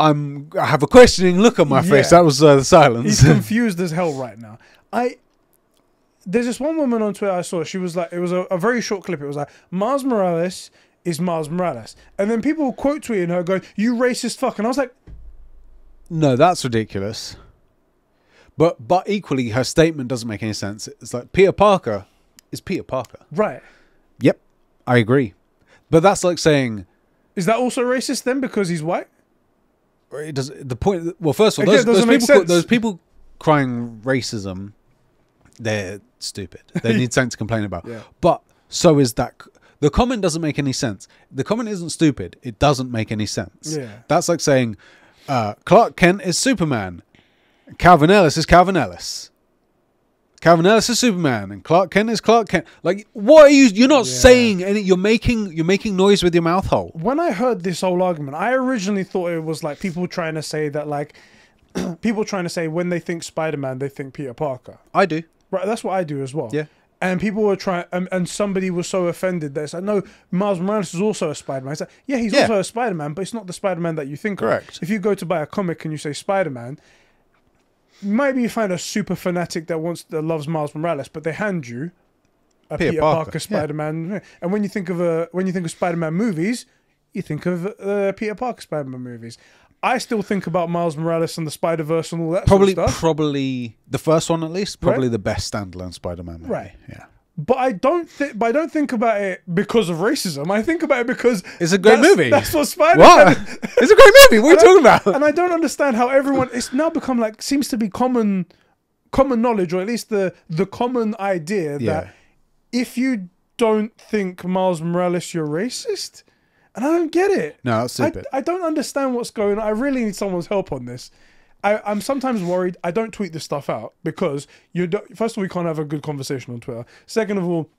Speaker 2: I have a questioning look on my face.
Speaker 1: Yeah.
Speaker 2: That was the silence.
Speaker 1: He's confused as hell right now. There's this one woman on Twitter I saw. She was like, it was a very short clip. It was like, Miles Morales is Miles Morales. And then people quote tweeting her going, you racist fuck. And I was like,
Speaker 2: no, that's ridiculous. But equally, her statement doesn't make any sense. It's like, Peter Parker is Peter Parker.
Speaker 1: right.
Speaker 2: Yep, I agree. But that's like saying...
Speaker 1: Is that also racist then because he's white?
Speaker 2: It does the point. Well, first of all,
Speaker 1: Again,
Speaker 2: those people crying racism, they're stupid. They need something to complain about.
Speaker 1: Yeah.
Speaker 2: But so is that. The comment doesn't make any sense. The comment isn't stupid. It doesn't make any sense.
Speaker 1: Yeah.
Speaker 2: That's like saying Clark Kent is Superman, Calvin Ellis is Calvin Ellis. Calvin Ellis is Superman and Clark Kent is Clark Kent. Like, what are you? You're not saying any. You're making noise with your mouth hole.
Speaker 1: When I heard this whole argument, I originally thought it was like people trying to say that, like, people trying to say when they think Spider-Man, they think Peter Parker.
Speaker 2: I do.
Speaker 1: Right, that's what I do as well.
Speaker 2: Yeah.
Speaker 1: And people were trying, and somebody was so offended that it's like, no, Miles Morales is also a Spider-Man. It's like, yeah, he's also a Spider-Man, but it's not the Spider-Man that you think
Speaker 2: Correct.
Speaker 1: of. If you go to buy a comic and you say Spider-Man, maybe you find a super fanatic that loves Miles Morales, but they hand you a Peter Parker Spider-Man. Yeah. And when you think of Spider-Man movies, you think of Peter Parker Spider-Man movies. I still think about Miles Morales and the Spider-Verse and all that sort of stuff.
Speaker 2: Probably the first one at least. Probably the best standalone Spider-Man movie.
Speaker 1: Right.
Speaker 2: Yeah.
Speaker 1: But I don't think about it because of racism. I think about it because
Speaker 2: it's a great movie.
Speaker 1: That's what Spider-Man.
Speaker 2: What? It's a great movie. What are you talking about?
Speaker 1: And I don't understand how everyone. It's now become like seems to be common knowledge, or at least the common idea that if you don't think Miles Morales, you're racist. And I don't get it.
Speaker 2: No, that's stupid.
Speaker 1: I don't understand what's going on. I really need someone's help on this. I'm sometimes worried. I don't tweet this stuff out because first of all, we can't have a good conversation on Twitter. Second of all,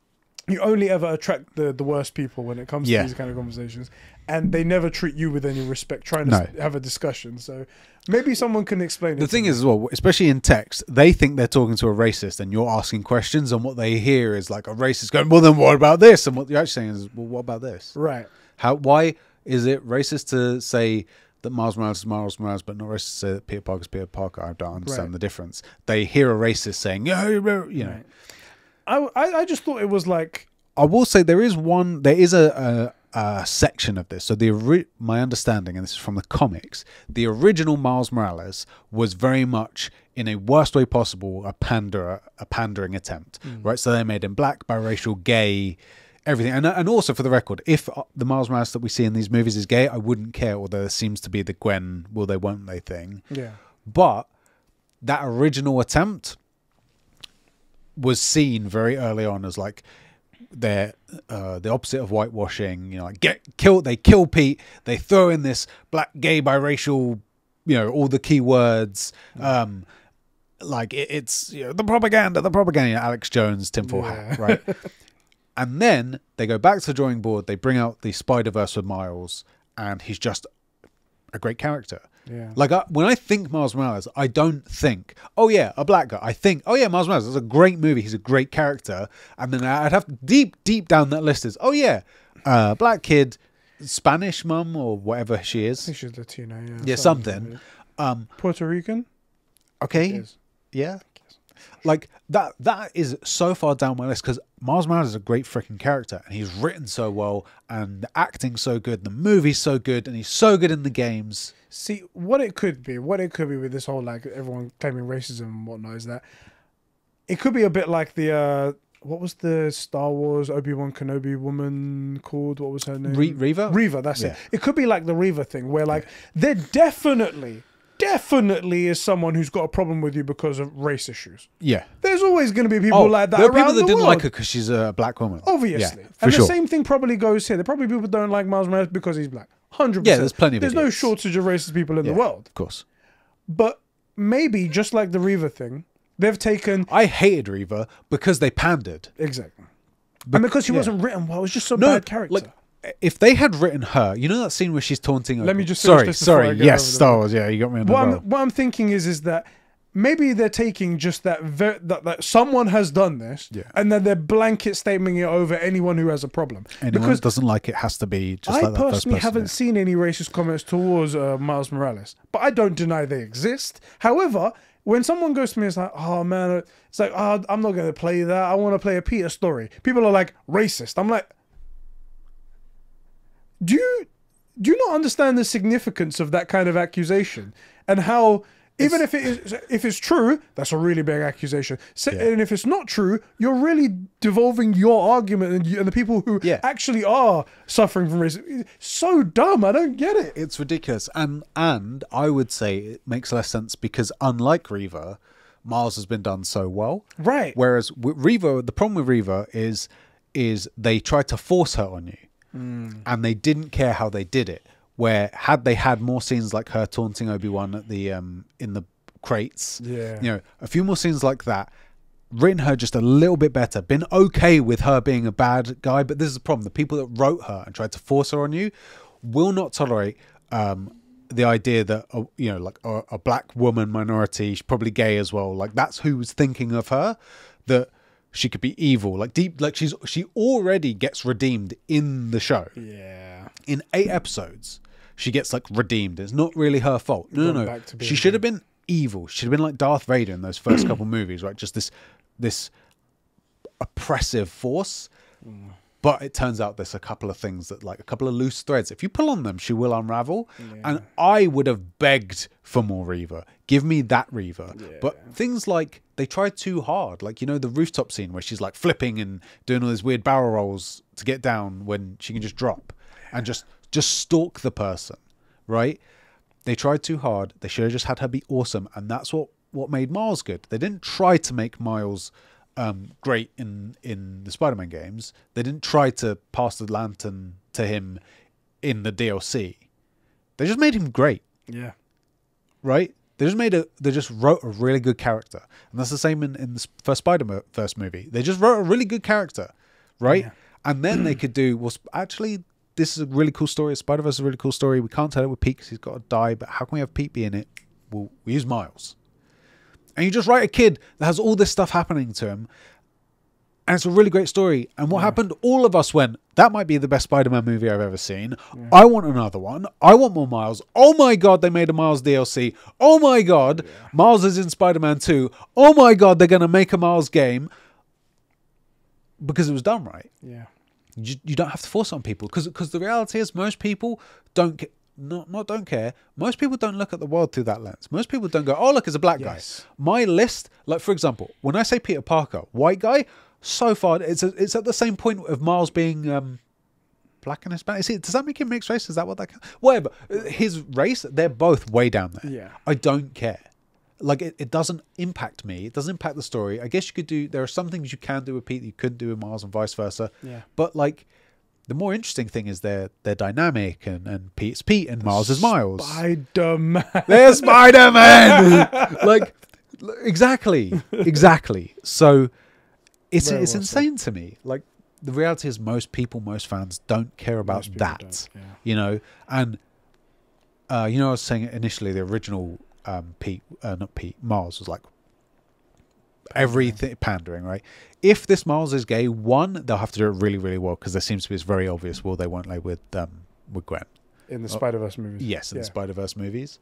Speaker 1: you only ever attract the worst people when it comes to these kind of conversations. And they never treat you with any respect trying to have a discussion. So maybe someone can explain it.
Speaker 2: The thing is as well, especially in text, they think they're talking to a racist and you're asking questions and what they hear is like a racist going, well, then what about this? And what you're actually saying is, well, what about this?
Speaker 1: Right.
Speaker 2: Why is it racist to say that Miles Morales is Miles Morales, but not racist to say that Peter Parker is Peter Parker? I don't understand the difference. They hear a racist saying, you know.
Speaker 1: I just thought it was like...
Speaker 2: I will say there is a section of this. So my understanding, and this is from the comics, the original Miles Morales was very much, in a worst way possible, a pandering attempt, right? So they made him black, biracial, gay, everything. And also, for the record, if the Miles Morales that we see in these movies is gay, I wouldn't care, although there seems to be the Gwen will they won't they thing.
Speaker 1: Yeah.
Speaker 2: But that original attempt was seen very early on as like they're the opposite of whitewashing. You know, like they kill Pete, they throw in this black, gay, biracial, you know, all the key words. Like it's the propaganda, Alex Jones, tinfoil hat, right? And then they go back to the drawing board. They bring out the Spider-Verse with Miles, and he's just a great character.
Speaker 1: Yeah.
Speaker 2: Like when I think Miles Morales, I don't think, oh yeah, a black guy. I think, oh yeah, Miles Morales is a great movie. He's a great character. And then I'd have deep down that list is, oh yeah, black kid, Spanish mum or whatever she is.
Speaker 1: I think she's Latino. Yeah.
Speaker 2: Yeah, something.
Speaker 1: Puerto Rican.
Speaker 2: Okay. Yeah. Like that is so far down my list because Miles Morales is a great freaking character and he's written so well and the acting's so good, the movie's so good, and he's so good in the games.
Speaker 1: See, what it could be with this whole like everyone claiming racism and whatnot is that it could be a bit like the what was the Star Wars Obi-Wan Kenobi woman called? What was her name?
Speaker 2: Reva?
Speaker 1: Reva, that's it. It could be like the Reva thing where like they're definitely is someone who's got a problem with you because of race issues.
Speaker 2: Yeah.
Speaker 1: There's always going to be people like that.
Speaker 2: There are people that didn't
Speaker 1: world.
Speaker 2: like her because she's a black woman.
Speaker 1: Obviously.
Speaker 2: Yeah,
Speaker 1: and the same thing probably goes here. There are probably people who don't like Miles Morales because he's black. 100%.
Speaker 2: Yeah, there's plenty of
Speaker 1: There's no shortage of racist people in the world.
Speaker 2: Of course.
Speaker 1: But maybe, just like the Reva thing, they've taken...
Speaker 2: I hated Reva because they pandered.
Speaker 1: Exactly. And because she wasn't written well, it was just so bad character.
Speaker 2: Like, if they had written her, you know that scene where she's taunting...
Speaker 1: Let me just
Speaker 2: Sorry. Yes, Star Wars. Yeah, you got me on
Speaker 1: what I'm thinking is that maybe they're taking just that someone has done this, and then they're blanket statementing it over anyone who has a problem.
Speaker 2: Anyone who doesn't like it has to be just like that first person. I personally
Speaker 1: haven't seen any racist comments towards Miles Morales, but I don't deny they exist. However, when someone goes to me, it's like, oh man, it's like, oh, I'm not going to play that. I want to play a Peter story. People are like, racist. I'm like, do you not understand the significance of that kind of accusation and how even if it's true, that's a really big accusation. And if it's not true, you're really devolving your argument and the people who actually are suffering from racism. It's so dumb. I don't get it.
Speaker 2: It's ridiculous. And I would say it makes less sense because unlike Reva, Miles has been done so well.
Speaker 1: Right.
Speaker 2: Whereas with Reva, the problem with Reva is they tried to force her on you. And they didn't care how they did it. Where had they had more scenes like her taunting Obi-Wan at the in the crates, a few more scenes like that, written her just a little bit better, been okay with her being a bad guy. But this is the problem: the people that wrote her and tried to force her on you will not tolerate the idea that like a black woman minority, she's probably gay as well. Like that's who was thinking of her, that she could be evil, she already gets redeemed in the show.
Speaker 1: Yeah, in
Speaker 2: 8 episodes. She gets like redeemed. It's not really her fault. No. She should have been evil. She should have been like Darth Vader in those first couple movies, right? Just this oppressive force. But it turns out there's a couple of things that, like a couple of loose threads. If you pull on them, she will unravel. Yeah. And I would have begged for more Reva. Give me that Reva. Yeah. But things like they tried too hard. Like, the rooftop scene where she's like flipping and doing all these weird barrel rolls to get down when she can just drop and just stalk the person, right? They tried too hard. They should have just had her be awesome. And that's what made Miles good. They didn't try to make Miles great in the Spider-Man games. They didn't try to pass the lantern to him in the DLC. They just made him great.
Speaker 1: Yeah.
Speaker 2: Right? They just wrote a really good character. And that's the same in the first Spider-Verse movie. They just wrote a really good character, right? Yeah. And then they could do, well, actually, this is a really cool story. Spider-Verse is a really cool story. We can't tell it with Pete because he's got to die, but how can we have Pete be in it? We'll use Miles. And you just write a kid that has all this stuff happening to him, and it's a really great story. And what happened? All of us went, that might be the best Spider-Man movie I've ever seen. Yeah. I want another one. I want more Miles. Oh my God, they made a Miles DLC. Oh my God, Miles is in Spider-Man 2. Oh my God, they're going to make a Miles game. Because it was done right.
Speaker 1: Yeah.
Speaker 2: You don't have to force it on people. Because the reality is most people don't care. Most people don't look at the world through that lens. Most people don't go, oh, look, it's a black guy. My list, like, for example, when I say Peter Parker, white guy, so far, it's at the same point of Miles being black and Hispanic. Does that make him mixed race? Is that what that... Whatever. His race, they're both way down there.
Speaker 1: Yeah.
Speaker 2: I don't care. Like, it doesn't impact me. It doesn't impact the story. I guess you could do... There are some things you can do with Pete that you couldn't do with Miles and vice versa.
Speaker 1: Yeah.
Speaker 2: But, like... The more interesting thing is their dynamic, and Pete's Pete and Miles is Miles.
Speaker 1: Spider-Man.
Speaker 2: They're Spider-Man. Like, exactly. So it's insane to me. Like, the reality is most people, most fans don't care about
Speaker 1: Most people
Speaker 2: that.
Speaker 1: don't, yeah.
Speaker 2: You know, and I was saying initially the original Miles was like everything pandering, right? If this Miles is gay, one, they'll have to do it really, really well because there seems to be this very obvious will they won't lay with Gwen.
Speaker 1: In the Spider-Verse movies.
Speaker 2: Yes, in the Spider-Verse movies.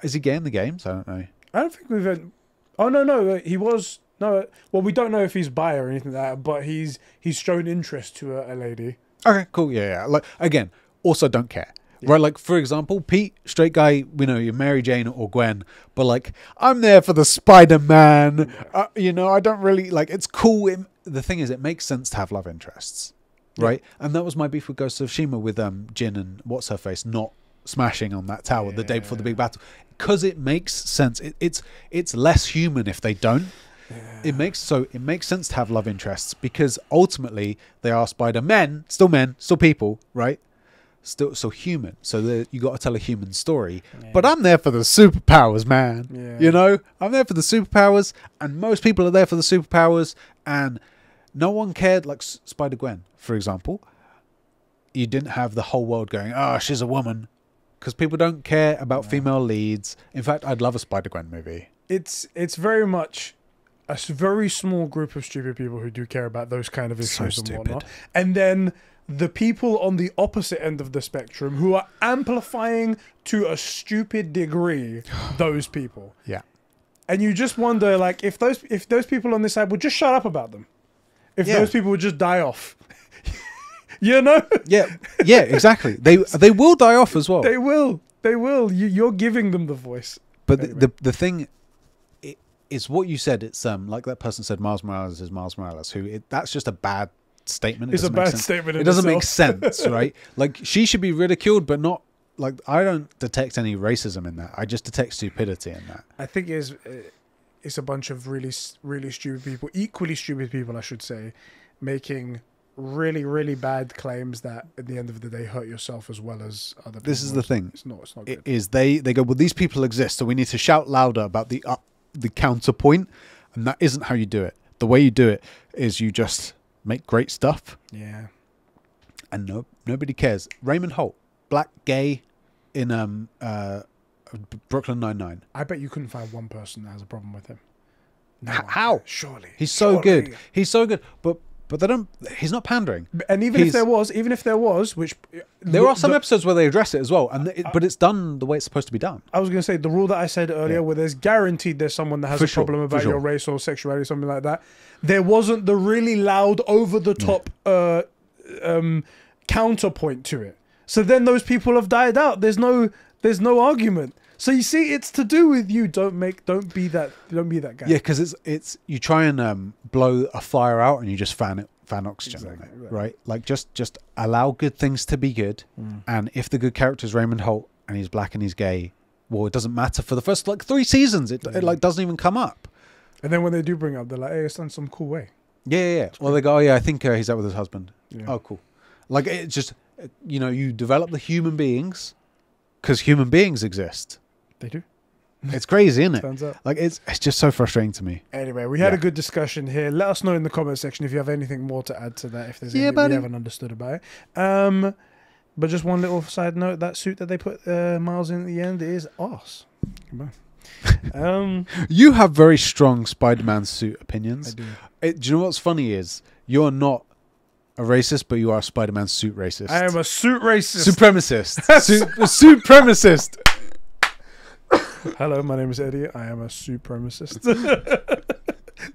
Speaker 2: Is he gay in the games? I don't know.
Speaker 1: I don't think we've had... Oh, no, he was... No, well, we don't know if he's bi or anything like that, but he's shown interest to a lady.
Speaker 2: Okay, cool, yeah. Like, again, also don't care. Right, like, for example, Pete, straight guy, you're Mary Jane or Gwen, but, like, I'm there for the Spider-Man. Yeah. I don't really, like, it's cool. The thing is, it makes sense to have love interests, right? Yeah. And that was my beef with Ghost of Tsushima with Jin and What's-Her-Face not smashing on that tower the day before the big battle. Because it makes sense. It's less human if they don't. Yeah. It makes sense to have love interests because ultimately they are men, still people, right? Still human. So you got to tell a human story. Yeah. But I'm there for the superpowers, man. Yeah. I'm there for the superpowers, and most people are there for the superpowers, and no one cared. Like Spider-Gwen, for example, you didn't have the whole world going, "Oh, she's a woman," because people don't care about female leads. In fact, I'd love a Spider-Gwen movie.
Speaker 1: It's very much a very small group of stupid people who do care about those kind of issues and whatnot. And then the people on the opposite end of the spectrum who are amplifying to a stupid degree those people.
Speaker 2: Yeah.
Speaker 1: And you just wonder, like, if those people on this side would just shut up about them. If those people would just die off. Yeah, exactly. They will die off as well. They will. You're giving them the voice.
Speaker 2: But anyway. the thing is what you said. It's like that person said, Miles Morales is Miles Morales. That's just a bad statement.
Speaker 1: It's a bad statement.
Speaker 2: It doesn't make sense, right? Like, she should be ridiculed, but not like, I don't detect any racism in that. I just detect stupidity in that.
Speaker 1: I think it's a bunch of really, really stupid people, equally stupid people, I should say, making really, really bad claims that at the end of the day hurt yourself as well as other people.
Speaker 2: This is the thing.
Speaker 1: It's not good.
Speaker 2: It is they go, well, these people exist, so we need to shout louder about the counterpoint, and that isn't how you do it. The way you do it is you just make great stuff.
Speaker 1: Yeah.
Speaker 2: And nobody cares. Raymond Holt, black, gay, in Brooklyn Nine-Nine.
Speaker 1: I bet you couldn't find one person that has a problem with him. No
Speaker 2: How?
Speaker 1: Surely.
Speaker 2: He's so good. He's so good. But they don't. He's not pandering.
Speaker 1: And even if there was, which
Speaker 2: there are some episodes where they address it as well, but it's done the way it's supposed to be done.
Speaker 1: I was going to say the rule that I said earlier, where there's guaranteed there's someone that has a problem about your race or sexuality, something like that. There wasn't the really loud, over the top counterpoint to it. So then those people have died out. There's no argument. So you see, it's to do with you. Don't be that guy.
Speaker 2: Yeah, because it's you try and blow a fire out and you just fan oxygen on it, right? Like just allow good things to be good. And if the good character is Raymond Holt and he's black and he's gay, well, it doesn't matter for the first 3 seasons. It like doesn't even come up.
Speaker 1: And then when they do bring it up, they're like, "Hey, it's done some cool way."
Speaker 2: Yeah. Well, they go, "Oh yeah, I think he's out with his husband." Yeah. Oh, cool. Like, it's just you develop the human beings because human beings exist.
Speaker 1: They do.
Speaker 2: It's crazy, isn't it?
Speaker 1: Turns out.
Speaker 2: Like, it's just so frustrating to me.
Speaker 1: Anyway, we had a good discussion here. Let us know in the comment section if you have anything more to add to that, if there's anything we haven't understood about it. But just one little side note, that suit that they put Miles in at the end is arse. Goodbye.
Speaker 2: You have very strong Spider-Man suit opinions.
Speaker 1: I do.
Speaker 2: Do you know what's funny is you're not a racist, but you are a Spider-Man suit racist.
Speaker 1: I am a suit racist.
Speaker 2: Supremacist. Supremacist.
Speaker 1: Hello, my name is Eddie. I am a supremacist.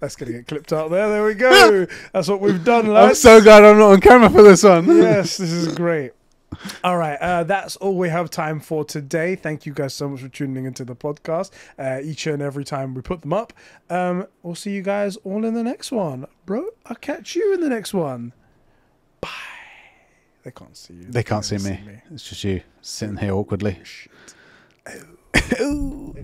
Speaker 1: That's going to get clipped out there. There we go. That's what we've done, lads.
Speaker 2: I'm so glad I'm not on camera for this one.
Speaker 1: Yes, this is great. All right, that's all we have time for today. Thank you guys so much for tuning into the podcast each and every time we put them up. We'll see you guys all in the next one. Bro, I'll catch you in the next one. Bye. They can't see you.
Speaker 2: They can't see me. It's just you sitting here awkwardly.
Speaker 1: Shit. Oh.